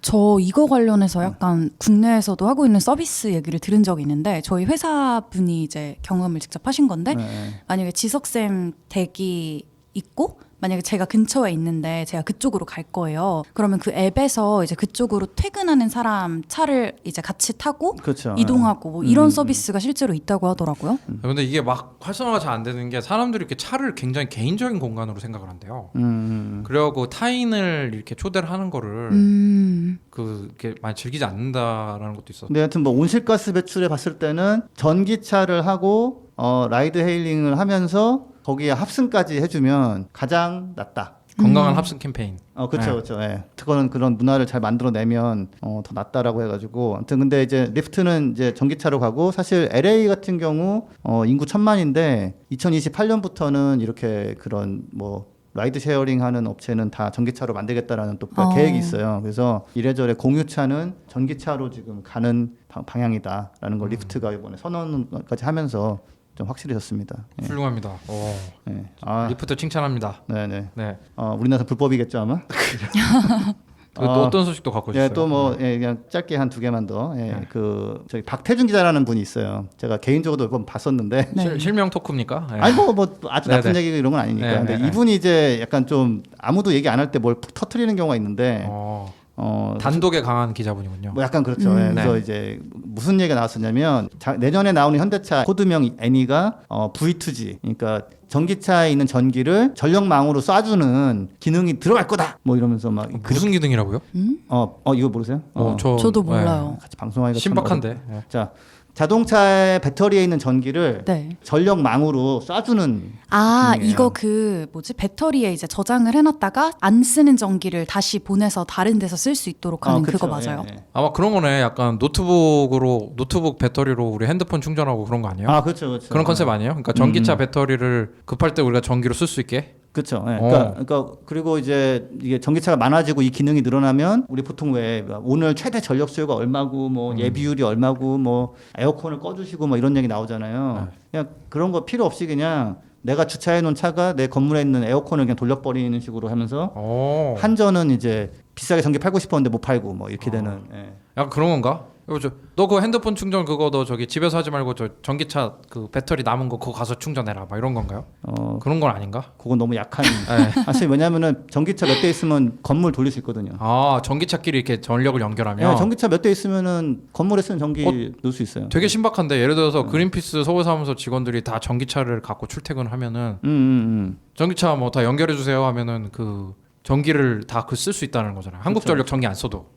S2: 저 이거 관련해서 약간 국내에서도 하고 있는 서비스 얘기를 들은 적이 있는데 저희 회사분이 이제 경험을 직접 하신 건데
S3: 네.
S2: 만약에 지석쌤 댁이 있고 만약에 제가 근처에 있는데 제가 그쪽으로 갈 거예요. 그러면 그 앱에서 이제 그쪽으로 퇴근하는 사람 차를 이제 같이 타고
S3: 그렇죠.
S2: 이동하고 뭐 이런 서비스가 실제로 있다고 하더라고요.
S1: 근데 이게 막 활성화가 잘 안 되는 게 사람들이 이렇게 차를 굉장히 개인적인 공간으로 생각을 한대요. 그래갖고 타인을 이렇게 초대를 하는 거를 그게 많이 즐기지 않는다라는 것도 있어.
S3: 근데 하여튼 뭐 온실가스 배출에 봤을 때는 전기차를 하고 라이드 헤일링을 하면서 거기에 합승까지 해주면 가장 낫다.
S1: 건강한 합승 캠페인.
S3: 그렇죠,
S1: 네.
S3: 그렇죠. 예. 특허는 그런 문화를 잘 만들어내면 더 낫다라고 해가지고. 아무튼 근데 이제 리프트는 이제 전기차로 가고 사실 LA 같은 경우 인구 1,000만인데 2028년부터는 이렇게 그런 뭐 라이드 쉐어링하는 업체는 다 전기차로 만들겠다라는 또 계획이 있어요. 그래서 이래저래 공유차는 전기차로 지금 가는 방향이다라는 걸 리프트가 이번에 선언까지 하면서 좀 확실해졌습니다. 예.
S1: 훌륭합니다.
S3: 예.
S1: 리프트 칭찬합니다.
S3: 네네.
S1: 네.
S3: 우리나라 불법이겠죠 아마.
S1: 또 어떤 소식도 갖고 있어요?
S3: 예, 또 뭐 그냥 짧게 한 2개만 더. 그 저기 박태준 기자라는 분이 있어요. 제가 개인적으로도 몇 번 봤었는데.
S1: 실명 토크입니까? 네.
S3: 아니 뭐 아주 나쁜
S1: 네네.
S3: 얘기 이런 건 아니니까.
S1: 네네.
S3: 근데 이분이 이제 약간 좀 아무도 얘기 안 할 때 뭘 푹 터트리는 경우가 있는데.
S1: 단독에 강한 기자분이군요.
S3: 뭐 약간 그렇죠. 예, 그래서
S1: 네.
S3: 이제 무슨 얘기가 나왔었냐면 내년에 나오는 현대차 코드명 애니가 V2G, 그러니까 전기차에 있는 전기를 전력망으로 쏴주는 기능이 들어갈 거다. 뭐 이러면서 막
S1: 무슨 기능이라고요?
S3: 이거 모르세요?
S2: 저도 몰라요.
S3: 같이 방송하기가 참
S1: 신박한데.
S3: 어렵- 자, 자동차의 배터리에 있는 전기를
S2: 네.
S3: 전력망으로 쏴주는 기능이에요.
S2: 이거 그 뭐지? 배터리에 이제 저장을 해놨다가 안 쓰는 전기를 다시 보내서 다른 데서 쓸 수 있도록 하는
S3: 그쵸.
S2: 그거 맞아요.
S3: 예, 예.
S1: 아마 그런 거네. 약간 노트북 배터리로 우리 핸드폰 충전하고 그런 거 아니에요?
S3: 그렇죠, 그렇죠.
S1: 그런 컨셉 아니에요? 그러니까 전기차 배터리를 급할 때 우리가 전기로 쓸 수 있게.
S3: 그렇죠. 예. 그러니까 그리고 이제 이게 전기차가 많아지고 이 기능이 늘어나면 우리 보통 왜 오늘 최대 전력 수요가 얼마고 뭐 예비율이 얼마고 뭐 에어컨을 꺼주시고 뭐 이런 얘기 나오잖아요. 그냥 그런 거 필요 없이 그냥 내가 주차해 놓은 차가 내 건물에 있는 에어컨을 그냥 돌려버리는 식으로 하면서 한전은 이제 비싸게 전기 팔고 싶었는데 못 팔고 뭐 이렇게 되는. 예.
S1: 약간 그런 건가? 너 그 핸드폰 충전 그거 너 저기 집에서 하지 말고 저 전기차 그 배터리 남은 거 그거 가서 충전해라. 막 이런 건가요? 그런 건 아닌가?
S3: 그건 너무 약한. 사실 왜냐면은 전기차 몇 대 있으면 건물 돌릴 수 있거든요.
S1: 전기차끼리 이렇게 전력을 연결하면.
S3: 예, 전기차 몇 대 있으면은 건물에 쓰는 전기 넣을 수 있어요.
S1: 되게 신박한데 예를 들어서 그린피스 서울사무소 직원들이 다 전기차를 갖고 출퇴근을 하면은 전기차 뭐 다 연결해 주세요 하면은 그 전기를 다 그 쓸 수 있다는 거잖아요. 한국전력 전기 안 써도.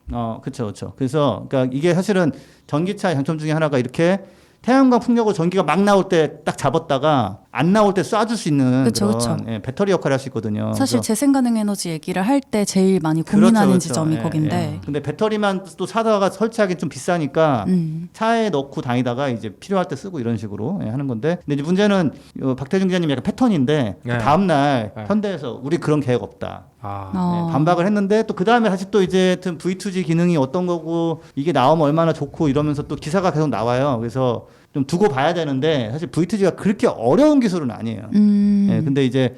S3: 그렇죠. 그래서 그러니까 이게 사실은 전기차의 장점 중에 하나가 이렇게 태양광 풍력으로 전기가 막 나올 때 딱 잡았다가 안 나올 때 쏴줄 수 있는
S2: 그쵸,
S3: 그런
S2: 그쵸.
S3: 예, 배터리 역할을 할 수 있거든요.
S2: 사실
S3: 그래서
S2: 재생가능 에너지 얘기를 할 때 제일 많이 고민하는
S3: 그렇죠.
S2: 지점이
S3: 예,
S2: 거긴데.
S3: 예. 근데 배터리만 또 사다가 설치하기 좀 비싸니까 차에 넣고 다니다가 이제 필요할 때 쓰고 이런 식으로 하는 건데. 근데 이제 문제는 박태준 기자님 약간 패턴인데
S1: 네.
S3: 다음 날
S1: 네.
S3: 현대에서 우리 그런 계획 없다. 반박을 했는데 또 그 다음에 사실 또 이제 V2G 기능이 어떤 거고 이게 나오면 얼마나 좋고 이러면서 또 기사가 계속 나와요. 그래서 좀 두고 봐야 되는데 사실 V2G가 그렇게 어려운 기술은 아니에요. 근데 이제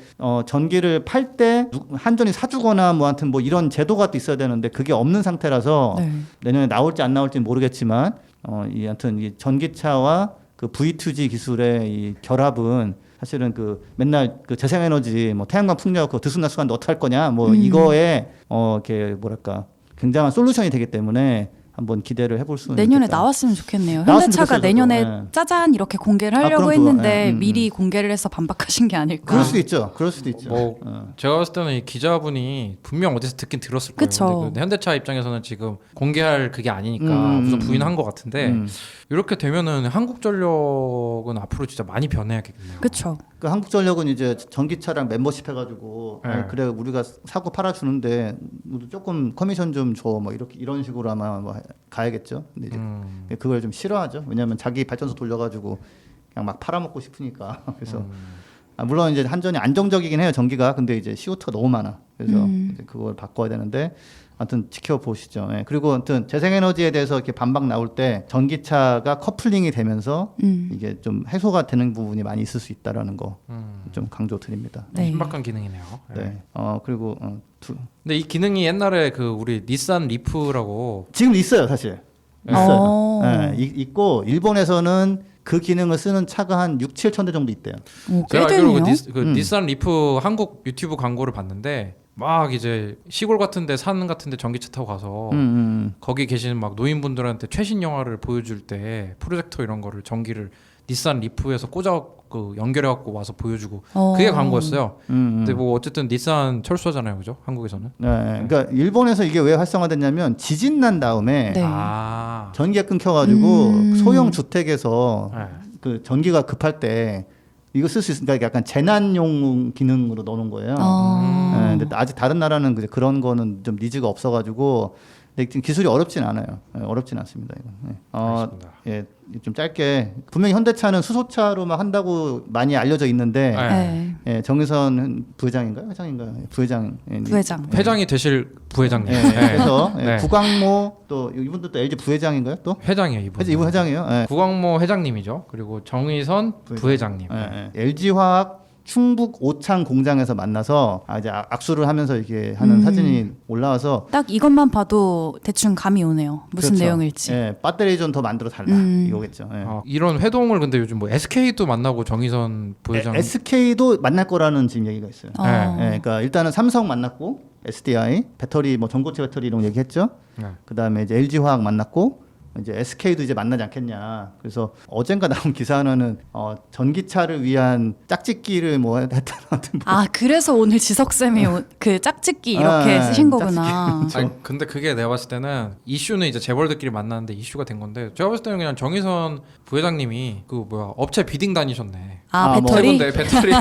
S3: 전기를 팔 때 한전이 사주거나 뭐 하여튼 뭐 이런 제도가 또 있어야 되는데 그게 없는 상태라서
S2: 네.
S3: 내년에 나올지 안 나올지 모르겠지만 하여튼 이 전기차와 그 V2G 기술의 이 결합은 사실은 그 맨날 그 재생에너지 뭐 태양광 풍력 그 들쑥날쑥한데 어떻게 할 거냐 뭐 이거에 이렇게 뭐랄까 굉장한 솔루션이 되기 때문에 한번 기대를 해볼 수는
S2: 내년에
S3: 있겠다.
S2: 나왔으면 좋겠네요.
S3: 나왔으면
S2: 현대차가
S3: 좋겠어요,
S2: 내년에
S3: 저도. 예.
S2: 짜잔 이렇게 공개를 하려고
S3: 그럼
S2: 했는데
S3: 그거,
S2: 미리 공개를 해서 반박하신 게 아닐까.
S3: 그럴 수도 있죠. 그럴 수도 있죠.
S1: 뭐 제가 봤을 때는 이 기자분이 분명 어디서 듣긴 들었을 거예요.
S2: 그쵸.
S1: 근데 현대차 입장에서는 지금 공개할 그게 아니니까 우선 부인한 것 같은데 이렇게 되면은 한국전력은 앞으로 진짜 많이 변해야겠네요.
S2: 그렇죠.
S3: 그 한국전력은 이제 전기차랑 멤버십 해가지고
S1: 네.
S3: 그래 우리가 사고 팔아주는데 우리 조금 커미션 좀 줘 뭐 이렇게 이런 식으로 아마 뭐 가야겠죠. 근데 이제 그걸 좀 싫어하죠. 왜냐하면 자기 발전소 돌려가지고 그냥 막 팔아먹고 싶으니까. 그래서 물론 이제 한전이 안정적이긴 해요 전기가. 근데 이제 CO2가 너무 많아. 그래서 이제 그걸 바꿔야 되는데. 아무튼 지켜보시죠. 예. 그리고 아무튼 재생에너지에 대해서 이렇게 반박 나올 때 전기차가 커플링이 되면서 이게 좀 해소가 되는 부분이 많이 있을 수 있다라는 거 좀 강조드립니다.
S2: 네.
S1: 신박한 기능이네요.
S3: 네. 그리고
S1: 근데 이 기능이 옛날에 그 우리 닛산 리프라고
S3: 지금 있어요, 사실.
S2: 어.
S3: 있어요. 예, 있고 일본에서는 그 기능을 쓰는 차가 한 6, 7천 대 정도 있대요.
S2: 오, 꽤
S1: 제가 알기로
S2: 되네요.
S1: 그 닛산 리프 한국 유튜브 광고를 봤는데 막 이제 시골 같은데 산 같은데 전기차 타고 가서 거기 계시는 막 노인분들한테 최신 영화를 보여줄 때 프로젝터 이런 거를 전기를 닛산 리프에서 꽂아 그 연결해 갖고 와서 보여주고 그게 광고였어요. 근데 뭐 어쨌든 닛산 철수하잖아요, 그죠? 한국에서는.
S3: 네, 그러니까 일본에서 이게 왜 활성화됐냐면 지진 난 다음에
S2: 네.
S3: 전기가 끊겨가지고 소형 주택에서
S1: 네.
S3: 그 전기가 급할 때 이거 쓸 수 있으니까 약간 재난용 기능으로 넣어놓은 거예요. 근데 아직 다른 나라는 그런 거는 좀 니즈가 없어가지고 근데 지금 기술이 어렵진 않아요. 어렵진 않습니다. 이거.
S1: 알겠습니다.
S3: 좀 짧게 분명히 현대차는 수소차로 막 한다고 많이 알려져 있는데
S2: 네.
S3: 정의선 부회장인가요? 회장인가요? 부회장.
S2: 부회장.
S1: 회장이 되실 부회장님.
S3: 그래서
S1: 네.
S3: 구광모 또 이분도 또 LG 부회장인가요? 또
S1: 회장이에요 이분.
S3: 이분 회장이에요. 예.
S1: 구광모 회장님이죠. 그리고 정의선 부회장님.
S3: LG화학 충북 오창 공장에서 만나서 이제 악수를 하면서 이렇게 하는 사진이 올라와서
S2: 딱 이것만 봐도 대충 감이 오네요. 무슨
S3: 그렇죠.
S2: 내용일지.
S3: 배터리 좀 더 만들어 달라 이거겠죠.
S1: 이런 회동을 근데 요즘 뭐 SK도 만나고 정의선 부회장.
S3: SK도 만날 거라는 지금 얘기가 있어요.
S2: 어.
S3: 그러니까 일단은 삼성 만났고 SDI 배터리 뭐 전고체 배터리 이런 거 얘기했죠.
S1: 네.
S3: 그다음에 이제 LG화학 만났고 이제 SK도 이제 만나지 않겠냐. 그래서 어젠가 나온 기사 하나는 전기차를 위한 짝짓기를 뭐 했다는 뭐.
S2: 아 그래서 오늘 지석 쌤이 그 짝짓기 이렇게 쓰신 거구나.
S1: 아니, 근데 그게 내가 봤을 때는 이슈는 이제 재벌들끼리 만났는데 이슈가 된 건데 제가 봤을 때는 그냥 정의선 부회장님이 그 뭐야 업체 비딩 다니셨네.
S2: 아
S3: 뭐
S2: 배터리
S1: 근데 배터리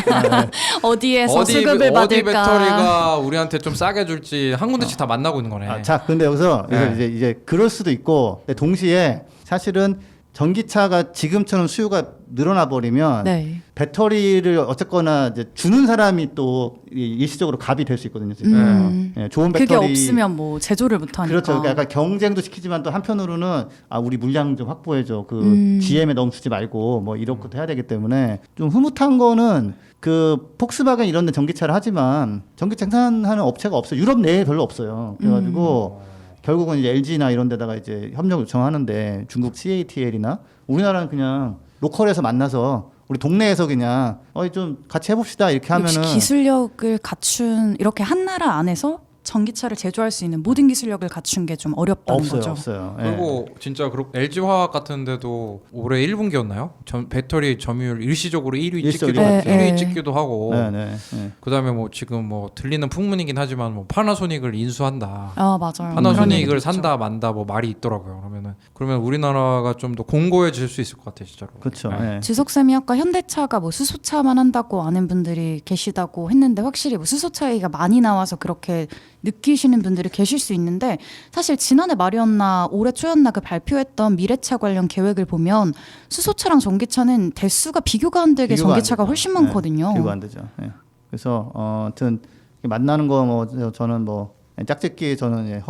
S2: 어디에서 수급을 받을까?
S1: 어디 배터리가 우리한테 좀 싸게 줄지 한 군데씩 다 만나고 있는 거네.
S3: 자, 근데 여기서
S1: 네.
S3: 이제 그럴 수도 있고 근데 동시에 사실은 전기차가 지금처럼 수요가 늘어나 버리면
S2: 네.
S3: 배터리를 어쨌거나 이제 주는 사람이 또 일시적으로 갑이 될 수 있거든요. 지금. 좋은 배터리
S2: 그게 없으면 뭐 제조를 못 하니까.
S3: 그렇죠. 그러니까 약간 경쟁도 시키지만 또 한편으로는 우리 물량 좀 확보해줘. 그 GM에 너무 주지 말고 뭐 이런 것도 해야 되기 때문에 좀 흐뭇한 거는 그 폭스바겐 이런 데 전기차를 하지만 전기 생산하는 업체가 없어요. 유럽 내에 별로 없어요. 그래가지고 결국은 이제 LG나 이런 데다가 이제 협력 요청하는데 중국 CATL이나 우리나라는 그냥 로컬에서 만나서 우리 동네에서 그냥 좀 같이 해봅시다 이렇게
S2: 역시
S3: 하면은
S2: 기술력을 갖춘 이렇게 한 나라 안에서 전기차를 제조할 수 있는 모든 기술력을 갖춘 게 좀 어렵다는 거죠.
S3: 없어요. 예.
S1: 그리고 진짜 LG화학 같은 데도 올해 1분기였나요? 배터리 점유율 일시적으로 1위 찍기도
S2: 네, 네.
S1: 찍기도 하고
S3: 네.
S1: 그다음에 뭐 지금 뭐 들리는 풍문이긴 하지만 뭐 파나소닉을 인수한다.
S2: 아 맞아요.
S1: 파나소닉을
S2: 그런
S1: 산다
S2: 얘기도
S1: 만다 뭐 말이 있더라고요. 그러면 우리나라가 좀 더 공고해질 수 있을 것 같아요, 진짜로.
S3: 그렇죠.
S1: 네.
S3: 예.
S2: 지석 쌤이 아까 현대차가 뭐 수소차만 한다고 아는 분들이 계시다고 했는데 확실히 뭐 수소차 얘기가 많이 나와서 그렇게 느끼시는 분들이 계실 수 있는데 사실 지난해 말이었나 올해 초였나 그 발표했던 미래차 관련 계획을 보면 수소차랑 전기차는 대수가 비교가 안 되게
S3: 비교가 안
S2: 전기차가
S3: 되죠.
S2: 훨씬 많거든요.
S3: 비교가 안 되죠. 예. 그래서 아무튼 만나는 거 뭐 저는 뭐 짝짓기 저는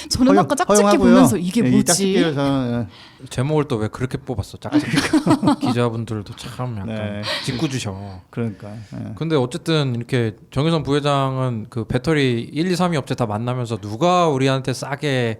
S2: 저는 아까 짝짓기
S3: 허용하고요.
S2: 보면서 이게
S3: 이
S2: 뭐지?
S3: 짝짓기를 저는
S1: 제목을 또 왜 그렇게 뽑았어? 짝짓기. 기자분들도 참 약간
S3: 네.
S1: 짓궂으셔.
S3: 그러니까. 예.
S1: 근데 어쨌든 이렇게 정의선 부회장은 그 배터리 1, 2, 3위 업체 다 만나면서 누가 우리한테 싸게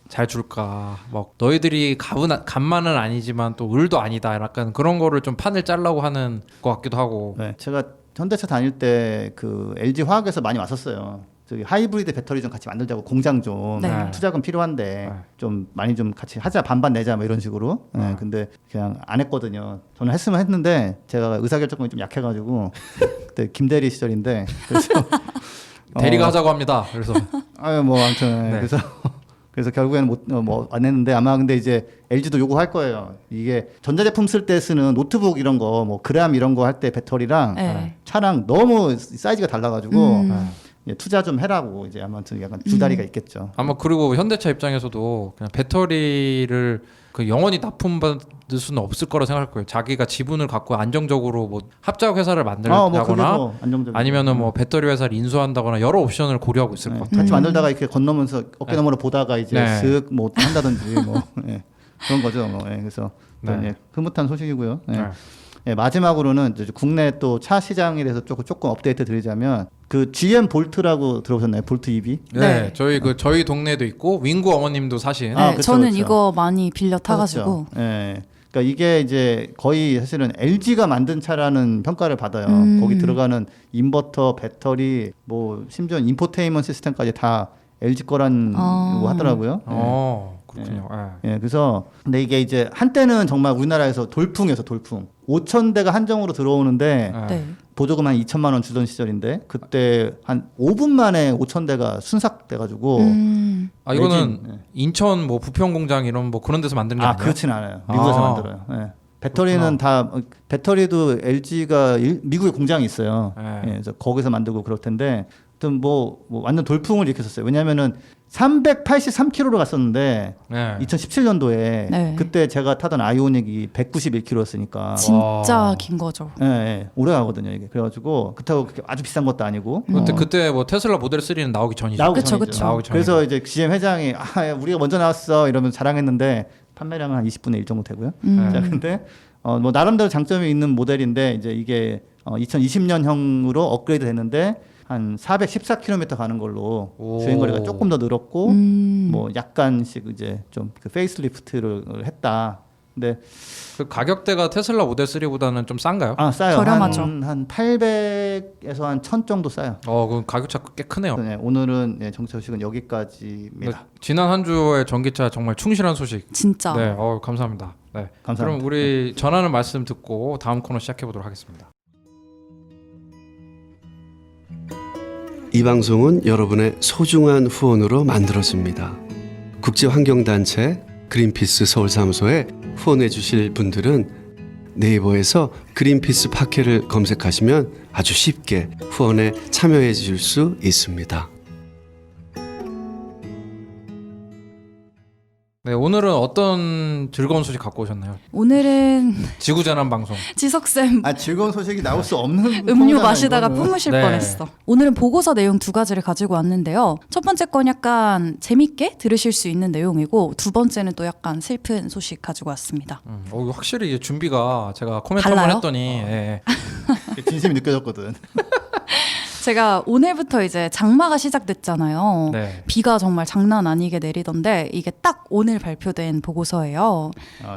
S1: 잘 줄까? 막 너희들이 간만은 아니지만 또 을도 아니다. 약간 그런 거를 좀 판을 짜려고 하는 것 같기도 하고.
S3: 네. 제가 현대차 다닐 때 그 LG 화학에서 많이 왔었어요. 저기 하이브리드 배터리 좀 같이 만들자고 공장 좀
S2: 네.
S3: 투자금 필요한데
S1: 네.
S3: 좀 많이 좀 같이 하자 반반 내자 뭐 이런 식으로. 네. 근데 그냥 안 했거든요. 저는 했으면 했는데 제가 의사결정권이 좀 약해가지고 그때 김대리 시절인데 그래서
S1: 대리가 하자고 합니다. 그래서
S3: 뭐 아무튼
S1: 네.
S3: 그래서 결국에는 뭐 안 했는데 아마 근데 이제 LG도 요구할 거예요. 이게 전자제품 쓸 때 쓰는 노트북 이런 거 뭐 그램 이런 거 할 때 배터리랑
S2: 네.
S3: 차랑 너무 사이즈가 달라가지고
S1: 네.
S3: 이제 투자 좀 해라고 이제 아무튼 약간 주다리가 있겠죠.
S1: 아마 그리고 현대차 입장에서도 그냥 배터리를 그 영원히 납품받을 수는 없을 거라 생각할 거예요. 자기가 지분을 갖고 안정적으로 뭐 합작 회사를
S3: 뭐
S1: 만들다거나
S3: 그게 뭐 안정적이죠.
S1: 아니면은 뭐 배터리 회사를 인수한다거나 여러 옵션을 고려하고 있을 것 같아요.
S3: 같이 만들다가 이렇게 건너면서 어깨 너머로 보다가 이제
S1: 네.
S3: 슥 뭐 한다든지 뭐 그런 거죠. 뭐. 그래서
S1: 네.
S3: 흐뭇한 소식이고요.
S1: 네.
S3: 마지막으로는 이제 국내 또 차 시장에 대해서 조금 업데이트 드리자면 그 GM 볼트라고 들어보셨나요? 볼트 EV?
S1: 네, 저희 동네에도 있고 윙구 어머님도 사신.
S2: 네,
S3: 그쵸,
S2: 저는
S3: 그쵸.
S2: 이거 많이 빌려 타가지고
S3: 예. 그러니까 이게 이제 거의 사실은 LG가 만든 차라는 평가를 받아요. 거기 들어가는 인버터, 배터리, 뭐 심지어 인포테인먼트 시스템까지 다 LG 거라고 하더라고요.
S1: 그렇군요.
S3: 그래서 근데 이게 이제 한때는 정말 우리나라에서 돌풍이었어, 돌풍. 5,000대가 한정으로 들어오는데
S2: 네.
S3: 보조금 한 2천만 원 주던 시절인데 그때 한 5분 만에 5,000대가 순삭돼가지고
S1: 이거는
S3: 네.
S1: 인천 뭐 부평 공장 이런 뭐 그런 데서 만든 게 아니에요?
S3: 그렇진 않아요. 미국에서 만들어요. 배터리는 다 배터리도 LG가 미국에 공장이 있어요.
S1: 네.
S3: 그래서 거기서 만들고 그럴 텐데 하여튼 뭐 완전 돌풍을 일으켰었어요. 왜냐하면은 383km로 갔었는데
S1: 네.
S3: 2017년도에
S2: 네.
S3: 그때 제가 타던 아이오닉이 191km였으니까
S2: 진짜 긴 거죠.
S3: 오래 가거든요 이게. 그래가지고 그렇다고 그렇게 아주 비싼 것도 아니고.
S1: 그때 뭐 테슬라 모델 3는 나오기 전이죠.
S3: 나오기
S2: 그쵸,
S3: 전이죠.
S2: 그쵸.
S1: 나오기 전이죠.
S3: 그래서 이제 GM 회장이 우리가 먼저 나왔어 이러면서 자랑했는데 판매량은 한 20분의 1 정도 되고요. 자, 근데 뭐 나름대로 장점이 있는 모델인데 이제 이게 2020년형으로 업그레이드 됐는데 한 414km 가는 걸로
S1: 오.
S3: 주행거리가 조금 더 늘었고 뭐 약간씩 이제 좀 그 페이스리프트를 했다. 근데
S1: 그 가격대가 테슬라 모델 3보다는 좀 싼가요?
S3: 싸요.
S2: 저렴하죠.
S3: 한 800에서 한 1000 정도 싸요.
S1: 그 가격 차가 꽤 크네요.
S3: 네, 오늘은 정치 소식은 여기까지입니다.
S1: 지난 한 주의 전기차 정말 충실한 소식.
S2: 진짜.
S1: 네, 감사합니다. 네,
S3: 감사합니다.
S1: 그럼 우리 전하는 말씀 듣고 다음 코너 시작해 보도록 하겠습니다.
S6: 이 방송은 여러분의 소중한 후원으로 만들어집니다. 국제환경단체 그린피스 서울사무소에 후원해 주실 분들은 네이버에서 그린피스 팟캐를 검색하시면 아주 쉽게 후원에 참여해 주실 수 있습니다.
S1: 네, 오늘은 어떤 즐거운 소식 갖고 오셨나요?
S2: 오늘은
S1: 지구재난 방송.
S2: 지석쌤
S3: 즐거운 소식이 나올 수 없는
S2: 음료
S3: 코너잖아요,
S2: 마시다가
S3: 이거는.
S2: 뿜으실
S1: 네.
S2: 뻔했어. 오늘은 보고서 내용 두 가지를 가지고 왔는데요. 첫 번째 건 약간 재밌게 들으실 수 있는 내용이고 두 번째는 또 약간 슬픈 소식 가지고 왔습니다.
S1: 이거 확실히 이제 준비가 제가 코멘트
S2: 달라요?
S1: 한번 했더니 예.
S3: 진심이 느껴졌거든.
S2: 제가 오늘부터 이제 장마가 시작됐잖아요.
S1: 네.
S2: 비가 정말 장난 아니게 내리던데 이게 딱 오늘 발표된 보고서예요.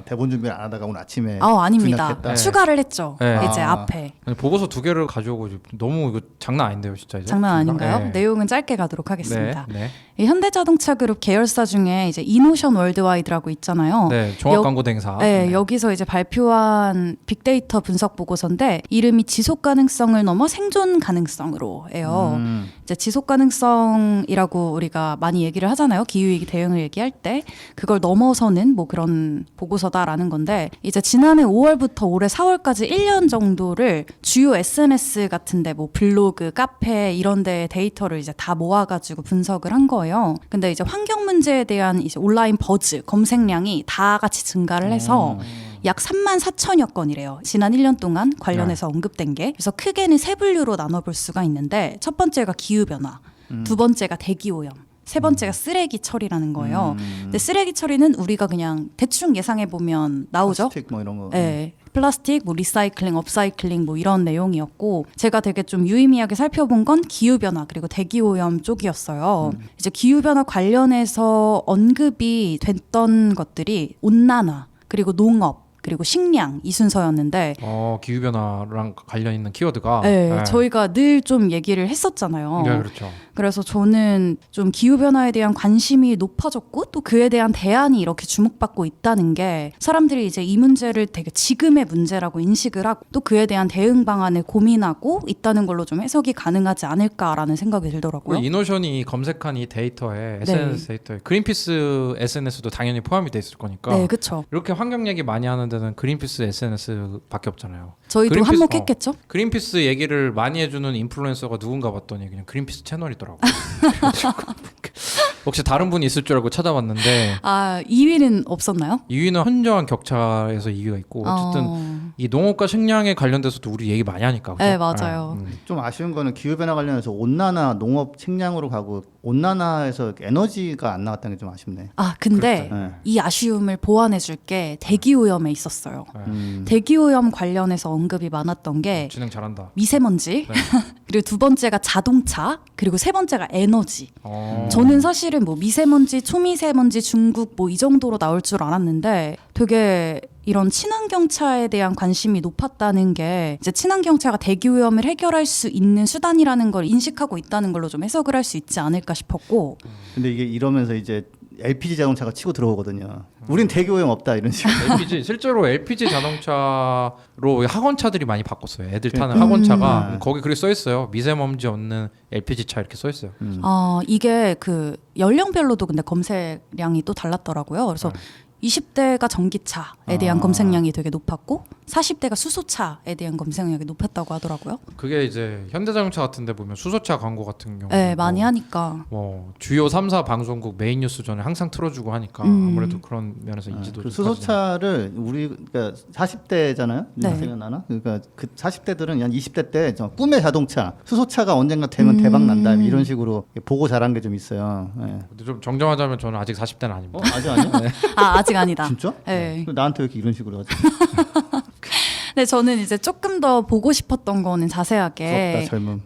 S3: 대본 준비를 안 하다가 오늘 아침에
S2: 아닙니다.
S3: 분약했다.
S1: 네.
S2: 추가를 했죠.
S1: 네.
S2: 이제 앞에.
S1: 아니, 보고서 두 개를 가져오고 너무 이거 장난 아닌데요, 진짜 이제.
S2: 장난 아닌가요?
S1: 네.
S2: 내용은 짧게 가도록 하겠습니다.
S1: 네.
S2: 이 현대자동차 그룹 계열사 중에 이제 이노션 월드와이드라고 있잖아요.
S1: 네, 종합광고 대행사.
S2: 네, 여기서 이제 발표한 빅데이터 분석 보고서인데 이름이 지속 가능성을 넘어 생존 가능성으로예요. 이제 지속 가능성이라고 우리가 많이 얘기를 하잖아요. 기후위기 대응을 얘기할 때 그걸 넘어서는 뭐 그런 보고서다라는 건데 이제 지난해 5월부터 올해 4월까지 1년 정도를 주요 SNS 같은데 뭐 블로그, 카페 이런 데 데이터를 이제 다 모아가지고 분석을 한 거예요. 근데 이제 환경 문제에 대한 이제 온라인 버즈 검색량이 다 같이 증가를 해서 약 3만 4천여 건이래요. 지난 1년 동안 관련해서 언급된 게. 그래서 크게는 세 분류로 나눠볼 수가 있는데 첫 번째가 기후변화, 두 번째가 대기오염, 세 번째가 쓰레기 처리라는 거예요. 근데 쓰레기 처리는 우리가 그냥 대충 예상해보면 나오죠.
S3: 플라스틱 뭐 이런 거.
S2: 네. 플라스틱, 뭐 리사이클링, 업사이클링 뭐 이런 내용이었고 제가 되게 좀 유의미하게 살펴본 건 기후변화 그리고 대기오염 쪽이었어요. 이제 기후변화 관련해서 언급이 됐던 것들이 온난화 그리고 농업 그리고 식량 이 순서였는데
S1: 기후변화랑 관련 있는 키워드가
S2: 네, 저희가 늘 좀 얘기를 했었잖아요.
S1: 네, 그렇죠.
S2: 그래서 저는 좀 기후변화에 대한 관심이 높아졌고 또 그에 대한 대안이 이렇게 주목받고 있다는 게 사람들이 이제 이 문제를 되게 지금의 문제라고 인식을 하고 또 그에 대한 대응 방안을 고민하고 있다는 걸로 좀 해석이 가능하지 않을까라는 생각이 들더라고요.
S1: 이노션이 검색한 이 데이터에 SNS 데이터에 그린피스 SNS도 당연히 포함이 돼 있을 거니까
S2: 네, 그렇죠.
S1: 이렇게 환경 얘기 많이 하는 데는 그린피스 SNS밖에 없잖아요.
S2: 저희도
S1: 그린피스-
S2: 한몫했겠죠?
S1: 그린피스 얘기를 많이 해주는 인플루엔서가 누군가 봤더니 그냥 그린피스 채널이더라고. 혹시 다른 분이 있을 줄 알고 찾아봤는데
S2: 2위는 없었나요?
S1: 2위는 현저한 격차에서 2위가 있고 어쨌든 이 농업과 식량에 관련돼서도 우리 얘기 많이 하니까. 그죠?
S2: 네, 맞아요.
S3: 좀 아쉬운 거는 기후변화 관련해서 온난화, 농업, 식량으로 가고 온난화에서 에너지가 안 나왔다는 게 좀 아쉽네.
S2: 근데
S3: 그렇죠. 네.
S2: 이 아쉬움을 보완해 줄 게 대기오염에 있었어요. 대기오염 관련해서 언급이 많았던 게
S1: 진행 잘한다.
S2: 미세먼지 그리고 두 번째가 자동차 그리고 세 번째가 에너지. 저는 사실은 뭐 미세먼지, 초미세먼지, 중국 뭐 이 정도로 나올 줄 알았는데 되게 이런 친환경차에 대한 관심이 높았다는 게 이제 친환경차가 대기오염을 해결할 수 있는 수단이라는 걸 인식하고 있다는 걸로 좀 해석을 할 수 있지 않을까 싶었고.
S3: 근데 이게 이러면서 이제 LPG 자동차가 치고 들어오거든요. 우린 대기오염 없다 이런 식으로.
S1: 실제로 LPG 자동차로 학원차들이 많이 바꿨어요. 애들 타는 학원차가 거기 그렇게 써 있어요. 미세먼지 없는 LPG 차 이렇게 써 있어요.
S2: 이게 그 연령별로도 근데 검색량이 또 달랐더라고요. 그래서 20대가 전기차에 대한 검색량이 되게 높았고 40대가 수소차에 대한 검색량이 높았다고 하더라고요.
S1: 그게 이제 현대자동차 같은데 보면 수소차 광고 같은 경우
S2: 네, 많이 하니까.
S1: 뭐 주요 3사 방송국 메인 뉴스 전에 항상 틀어주고 하니까 아무래도 그런 면에서 인지도
S3: 그
S1: 좀
S3: 수소차를 우리 그러니까 40대잖아요.
S2: 네.
S3: 생각나나? 그러니까 그 40대들은 한 20대 때 꿈의 자동차, 수소차가 언젠가 되면 대박 난다 이런 식으로 보고 자란 게 좀 있어요. 예.
S1: 근데 좀 정정하자면 저는 아직 40대는 아닙니다.
S3: 아직 아니야?
S2: 아직 아니다.
S3: 진짜?
S2: 네.
S3: 나한테 왜 이렇게 이런 식으로 하지?
S2: 네, 저는 이제 조금 더 보고 싶었던 거는 자세하게
S3: 부럽다 젊음.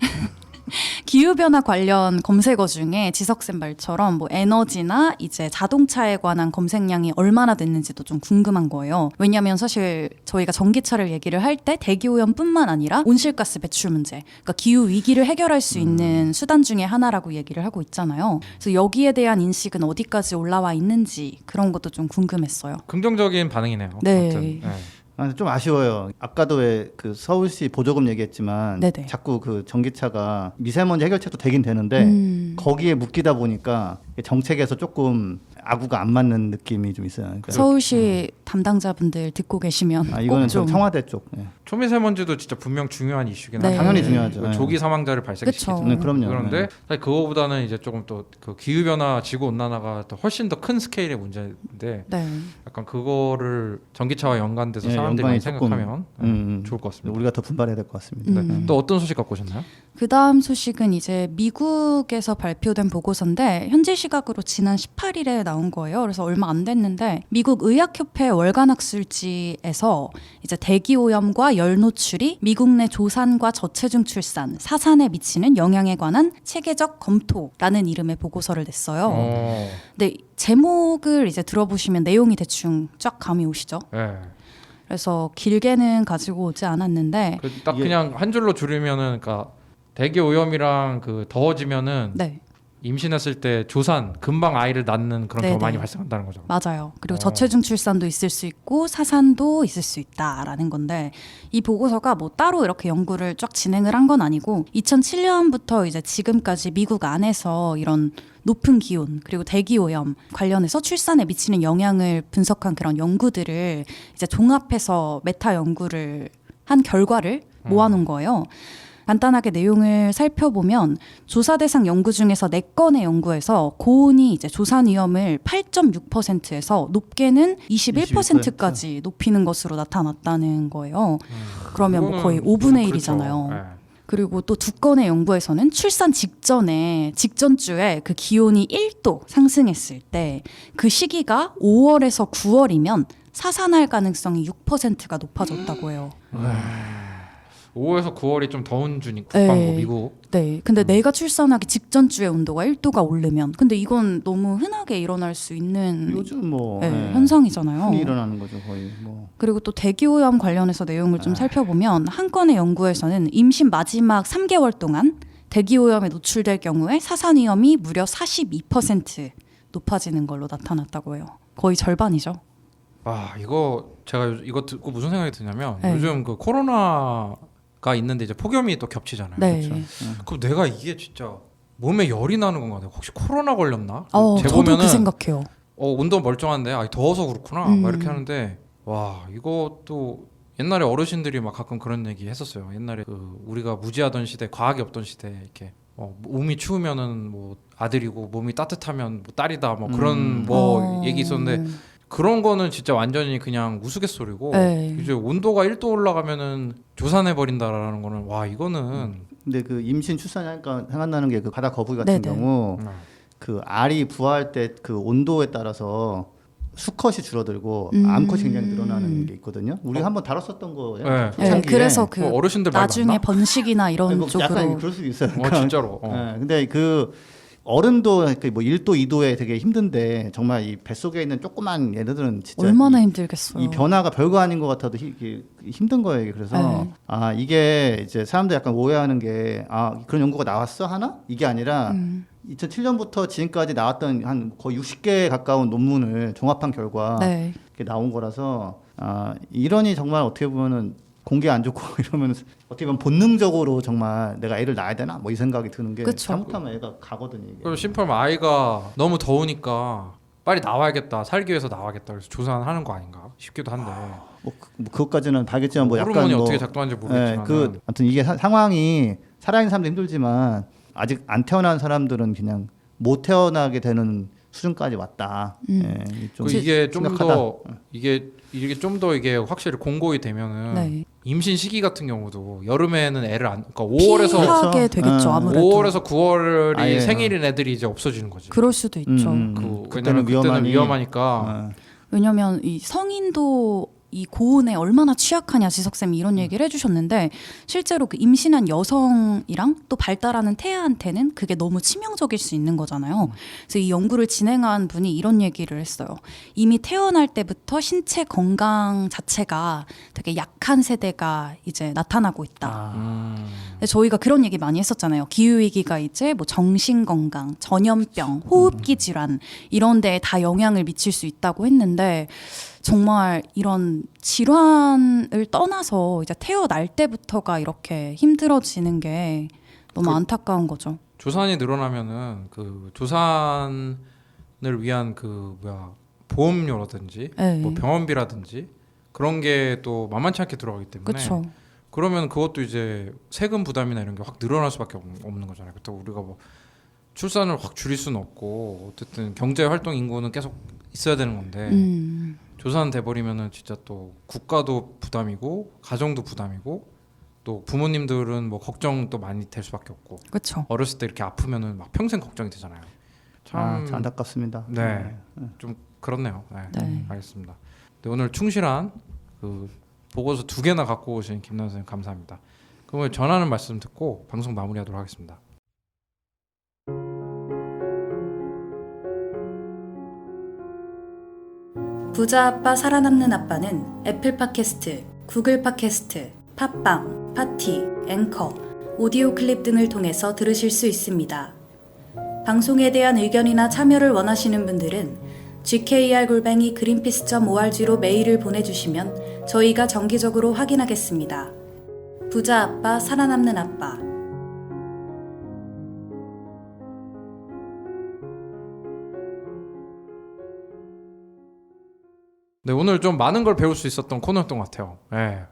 S2: 기후변화 관련 검색어 중에 지석쌤 말처럼 뭐 에너지나 이제 자동차에 관한 검색량이 얼마나 됐는지도 좀 궁금한 거예요. 왜냐하면 사실 저희가 전기차를 얘기를 할 때 대기오염뿐만 아니라 온실가스 배출 문제, 그러니까 기후 위기를 해결할 수 있는 수단 중에 하나라고 얘기를 하고 있잖아요. 그래서 여기에 대한 인식은 어디까지 올라와 있는지 그런 것도 좀 궁금했어요.
S1: 긍정적인 반응이네요.
S2: 네.
S1: 아무튼, 네.
S3: 아, 좀 아쉬워요. 아까도 왜 그 서울시 보조금 얘기했지만
S2: 네네.
S3: 자꾸 그 전기차가 미세먼지 해결책도 되긴 되는데 거기에 묶이다 보니까 정책에서 조금 아구가 안 맞는 느낌이 좀 있어요. 그러니까
S2: 서울시 담당자분들 듣고 계시면
S3: 이거는
S2: 꼭
S3: 좀
S2: 좀
S3: 청와대 쪽. 예.
S1: 초미세먼지도 진짜 분명 중요한 이슈긴
S2: 네.
S1: 하죠.
S3: 당연히 중요하죠.
S1: 그
S3: 예.
S1: 조기 사망자를 발생시키죠.
S2: 그쵸.
S3: 네, 그럼요.
S1: 그런데 사실 그거보다는 이제 조금 또 그 기후 변화, 지구 온난화가 더 훨씬 더 큰 스케일의 문제인데
S2: 네.
S1: 약간 그거를 전기차와 연관돼서
S3: 예,
S1: 사람들이 많이
S3: 연관이 조금,
S1: 생각하면 좋을 것 같습니다.
S3: 우리가 더 분발해야 될 것 같습니다.
S1: 네. 또 어떤 소식 갖고 오셨나요?
S2: 그 다음 소식은 이제 미국에서 발표된 보고서인데 현지 시각으로 지난 18일에 나온 거예요. 그래서 얼마 안 됐는데 미국 의학협회 월간학술지에서 이제 대기오염과 열 노출이 미국 내 조산과 저체중 출산, 사산에 미치는 영향에 관한 체계적 검토라는 이름의 보고서를 냈어요. 근데 제목을 이제 들어보시면 내용이 대충 쫙 감이 오시죠?
S1: 네.
S2: 그래서 길게는 가지고 오지 않았는데
S1: 딱
S3: 이게-
S1: 그냥 한 줄로 줄이면은 그러니까 대기 오염이랑 그 더워지면은
S2: 네.
S1: 임신했을 때 조산 금방 아이를 낳는 그런
S2: 네네.
S1: 경우 많이 발생한다는 거죠.
S2: 맞아요. 그리고 저체중 출산도 있을 수 있고 사산도 있을 수 있다라는 건데 이 보고서가 뭐 따로 이렇게 연구를 쫙 진행을 한 건 아니고 2007년부터 이제 지금까지 미국 안에서 이런 높은 기온 그리고 대기 오염 관련해서 출산에 미치는 영향을 분석한 그런 연구들을 이제 종합해서 메타 연구를 한 결과를 모아놓은 거예요. 간단하게 내용을 살펴보면 조사 대상 연구 중에서 4건의 연구에서 고온이 이제 조산 위험을 8.6%에서 높게는 21%까지 높이는 것으로 나타났다는 거예요. 그러면 뭐 거의
S1: 그거는
S2: 5분의
S1: 그렇죠.
S2: 1이잖아요.
S1: 네.
S2: 그리고 또 2건의 연구에서는 출산 직전주에 그 기온이 1도 상승했을 때 그 시기가 5월에서 9월이면 사산할 가능성이 6%가 높아졌다고 해요.
S1: 5월에서 9월이 좀 더운 주니까
S2: 네.
S1: 북반구 미국.
S2: 네. 근데 내가 출산하기 직전주에 온도가 1도가 오르면 근데 이건 너무 흔하게 일어날 수 있는
S3: 요즘 뭐
S2: 네, 현상이잖아요.
S3: 흔히 일어나는 거죠 거의. 뭐.
S2: 그리고 또 대기오염 관련해서 내용을 좀 살펴보면 한 건의 연구에서는 임신 마지막 3개월 동안 대기오염에 노출될 경우에 사산 위험이 무려 42% 높아지는 걸로 나타났다고 해요. 거의 절반이죠.
S1: 아 이거 제가 이거 듣고 무슨 생각이 드냐면
S2: 네.
S1: 요즘 그 코로나가 있는데 이제 폭염이 또 겹치잖아요.
S2: 네.
S1: 그렇죠? 그럼 내가 이게 진짜 몸에 열이 나는 건가? 내가 혹시 코로나 걸렸나?
S2: 저도 그 생각해요.
S1: 온도 멀쩡한데 더워서 그렇구나 막 이렇게 하는데 와 이것도 옛날에 어르신들이 막 가끔 그런 얘기 했었어요. 옛날에 그 우리가 무지하던 시대, 과학이 없던 시대 이렇게 몸이 추우면은 뭐 아들이고 몸이 따뜻하면 뭐 딸이다 뭐 그런 뭐 얘기 있었는데 그런 거는 진짜 완전히 그냥 우스갯소리고
S2: 네.
S1: 이제 온도가 1도 올라가면은 조산해 버린다라는 거는 와 이거는
S3: 근데 그 임신 출산하니까 생각나는 게 그 바다 거북이 같은
S2: 네네.
S3: 경우 그 알이 부화할 때 그 온도에 따라서 수컷이 줄어들고 암컷이 굉장히 늘어나는 게 있거든요. 우리 한번 다뤘었던 거예요.
S1: 네.
S2: 네,
S3: 초창기에.
S2: 그래서 그
S1: 어르신들 많이
S2: 나중에
S1: 봤나?
S2: 번식이나 이런
S3: 아니, 뭐
S2: 쪽으로
S3: 약간 그럴 수도 있어요.
S1: 진짜로.
S3: 네, 근데 그 어른도 뭐 1도, 2도에 되게 힘든데 정말 이 뱃속에 있는 조그만 얘네들은 진짜
S2: 얼마나 힘들겠어요.
S3: 이 변화가 별거 아닌 것 같아도 힘든 거예요. 이게. 그래서
S2: 네.
S3: 이게 이제 사람들 약간 오해하는 게 그런 연구가 나왔어 하나? 이게 아니라 2007년부터 지금까지 나왔던 한 거의 60개 가까운 논문을 종합한 결과
S2: 네.
S3: 이렇게 나온 거라서 이러니 정말 어떻게 보면은 공기 안 좋고 이러면 어떻게 보면 본능적으로 정말 내가 애를 낳아야 되나 뭐 이 생각이 드는 게
S2: 그쵸.
S3: 잘못하면 애가 가거든요. 이게.
S1: 그리고 심플하면 아이가 너무 더우니까 빨리 나와야겠다, 살기 위해서 나와야겠다, 그래서 조산하는 거 아닌가 싶기도 한데.
S3: 뭐 그것까지는 알겠지만 뭐 약간
S1: 호르몬이
S3: 뭐
S1: 어떻게 작동하는지 모르겠지만.
S3: 그 아무튼 이게 상황이 살아있는 사람도 힘들지만 아직 안 태어난 사람들은 그냥 못 태어나게 되는 수준까지 왔다. 좀
S1: 이게 좀
S3: 심각하다.
S1: 더 이게 좀 더 이게 확실히 공고히 되면은
S2: 네.
S1: 임신 시기 같은 경우도 여름에는 애를 안, 그러니까 5월에서
S2: 피하게 되겠죠. 아무래도.
S1: 5월에서 9월이
S3: 아예,
S1: 생일인 애들이 이제 없어지는 거지.
S2: 그럴 수도 있죠.
S1: 왜냐면 그때는 위험하니까.
S2: 왜냐면 이 성인도 이 고온에 얼마나 취약하냐 지석쌤이 이런 얘기를 해주셨는데 실제로 그 임신한 여성이랑 또 발달하는 태아한테는 그게 너무 치명적일 수 있는 거잖아요. 그래서 이 연구를 진행한 분이 이런 얘기를 했어요. 이미 태어날 때부터 신체 건강 자체가 되게 약한 세대가 이제 나타나고 있다. 근데 저희가 그런 얘기 많이 했었잖아요. 기후위기가 이제 뭐 정신건강, 전염병, 호흡기 질환 이런 데에 다 영향을 미칠 수 있다고 했는데 정말 이런 질환을 떠나서 이제 태어날 때부터가 이렇게 힘들어지는 게 너무 안타까운 거죠.
S1: 조산이 늘어나면은 그 조산을 위한 그 보험료라든지
S2: 네.
S1: 뭐 병원비라든지 그런 게 또 만만치 않게 들어가기 때문에
S2: 그렇죠.
S1: 그러면 그것도 이제 세금 부담이나 이런 게 확 늘어날 수밖에 없는 거잖아요. 그렇다고 우리가 뭐 출산을 확 줄일 수는 없고 어쨌든 경제 활동 인구는 계속 있어야 되는 건데 조산 돼버리면은 진짜 또 국가도 부담이고 가정도 부담이고 또 부모님들은 뭐 걱정 또 많이 될 수밖에 없고
S2: 그렇죠.
S1: 어렸을 때 이렇게 아프면은 막 평생 걱정이 되잖아요. 참
S3: 안타깝습니다.
S1: 네, 좀 그렇네요. 네,
S2: 네.
S1: 알겠습니다. 네, 오늘 충실한 그 보고서 2개나 갖고 오신 김남 선생님 감사합니다. 그러면 전하는 말씀 듣고 방송 마무리하도록 하겠습니다.
S2: 부자 아빠 살아남는 아빠는 애플 팟캐스트, 구글 팟캐스트, 팟빵, 파티, 앵커, 오디오 클립 등을 통해서 들으실 수 있습니다. 방송에 대한 의견이나 참여를 원하시는 분들은 gkr@greenpeace.org로 메일을 보내주시면 저희가 정기적으로 확인하겠습니다. 부자 아빠 살아남는 아빠.
S1: 네, 오늘 좀 많은 걸 배울 수 있었던 코너였던 것 같아요. 네.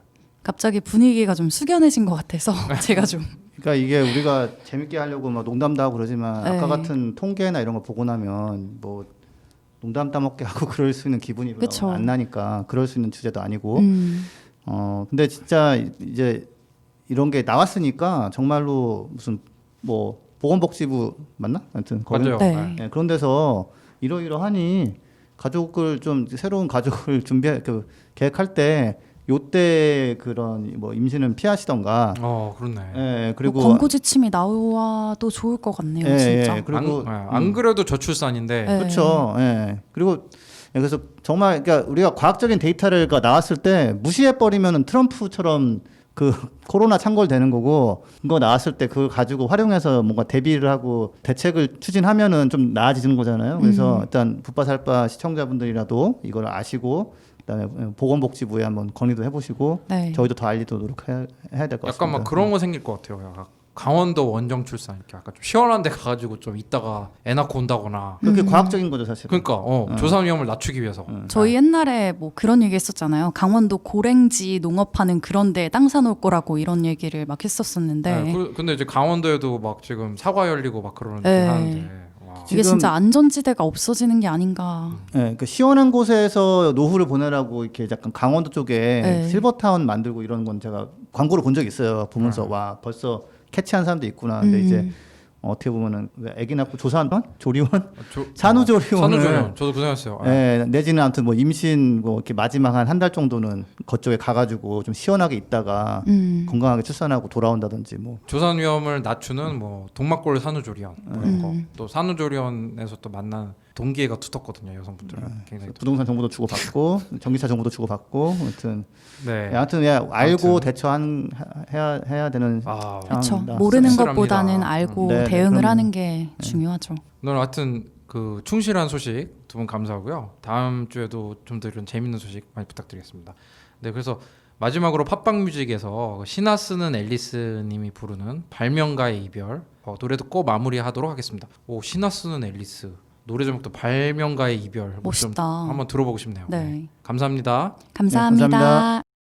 S2: 갑자기 분위기가 좀 숙연해진 것 같아서 제가 좀
S3: 그러니까 이게 우리가 재밌게 하려고 막 농담도 하고 그러지만
S2: 네.
S3: 아까 같은 통계나 이런 거 보고 나면 뭐 농담 따먹게 하고 그럴 수 있는 기분이
S2: 그쵸.
S3: 안 나니까 그럴 수 있는 주제도 아니고 근데 진짜 이제 이런 게 나왔으니까 정말로 무슨 뭐 보건복지부 맞나? 하여튼 거기
S1: 맞아요.
S2: 네.
S3: 네, 그런 데서 이러이러하니 가족을 좀 새로운 가족을 계획할 때 요때 그런 뭐 임신은 피하시던가.
S1: 그렇네.
S3: 예, 그리고
S2: 권고 지침이 나와도 좋을 것 같네요,
S3: 예,
S2: 진짜.
S3: 예, 그리고
S1: 안 그래도 저출산인데
S2: 네.
S3: 그렇죠. 예. 그리고 그래서 정말 그러니까 우리가 과학적인 데이터가 나왔을 때 무시해 버리면은 트럼프처럼 그 코로나 창궐되는 거고 그거 나왔을 때 그걸 가지고 활용해서 뭔가 대비를 하고 대책을 추진하면은 좀 나아지는 거잖아요. 그래서 일단 붓바살바 시청자분들이라도 이걸 아시고 그다음에 보건복지부에 한번 건의도 해보시고
S2: 네.
S3: 저희도 더 알리도록 해야 될 것 같습니다.
S1: 약간 막 그런 거 생길 것 같아요. 약간 강원도 원정 출산 이렇게 약간 좀 시원한 데 가가지고 좀 있다가 애 낳고 온다거나.
S3: 그게 과학적인 거죠, 사실.
S1: 그러니까 조산 위험을 낮추기 위해서.
S2: 저희 옛날에 뭐 그런 얘기 했었잖아요. 강원도 고랭지 농업하는 그런 데 땅 사놓을 거라고 이런 얘기를 막 했었었는데
S1: 네, 근데 이제 강원도에도 막 지금 사과 열리고 막 그러는
S2: 네.
S1: 하는데. 와.
S2: 이게
S3: 지금-
S2: 진짜 안전지대가 없어지는 게 아닌가.
S3: 예, 그 시원한 곳에서 노후를 보내라고 이렇게 약간 강원도 쪽에
S2: 네.
S3: 실버타운 만들고 이런 건 제가 광고를 본 적 있어요. 보면서 와 벌써 캐치한 사람도 있구나. 근데 이제 어떻게 보면은 왜 애기 낳고 조산원, 조리원, 산후조리원을
S1: 저도 그 생각했어요.
S3: 예, 내지는 아무튼 뭐 임신 뭐 이렇게 마지막 한 달 정도는 그쪽에 가가지고 좀 시원하게 있다가 건강하게 출산하고 돌아온다든지 뭐.
S1: 조산 위험을 낮추는 뭐 동막골 산후조리원 이런 거. 또 산후조리원에서 또 만난 동기애가 두텁거든요, 여성분들은. 굉장히.
S3: 부동산 정보도 주고받고 전기차 정보도 주고받고 아무튼
S1: 네.
S3: 아무튼 알고
S1: 아무튼.
S3: 해야 되는
S2: 그렇죠.
S3: 상황입니다.
S2: 모르는
S1: 씁쓸합니다.
S2: 것보다는 알고
S3: 네, 네,
S2: 대응을
S3: 그럼요.
S2: 하는 게 중요하죠.
S1: 오늘 하여튼 그 충실한 소식 두 분 감사하고요. 다음 주에도 좀 더 이런 재밌는 소식 많이 부탁드리겠습니다. 네, 그래서 마지막으로 팟빵 뮤직에서 신화 쓰는 앨리스님이 부르는 발명가의 이별 노래 듣고 마무리하도록 하겠습니다. 오, 신화 쓰는 앨리스 노래 제목도 발명가의 이별. 좀
S2: 멋있다.
S1: 한번 들어보고 싶네요.
S2: 네.
S1: 감사합니다.
S2: 감사합니다.
S3: 감사합니다.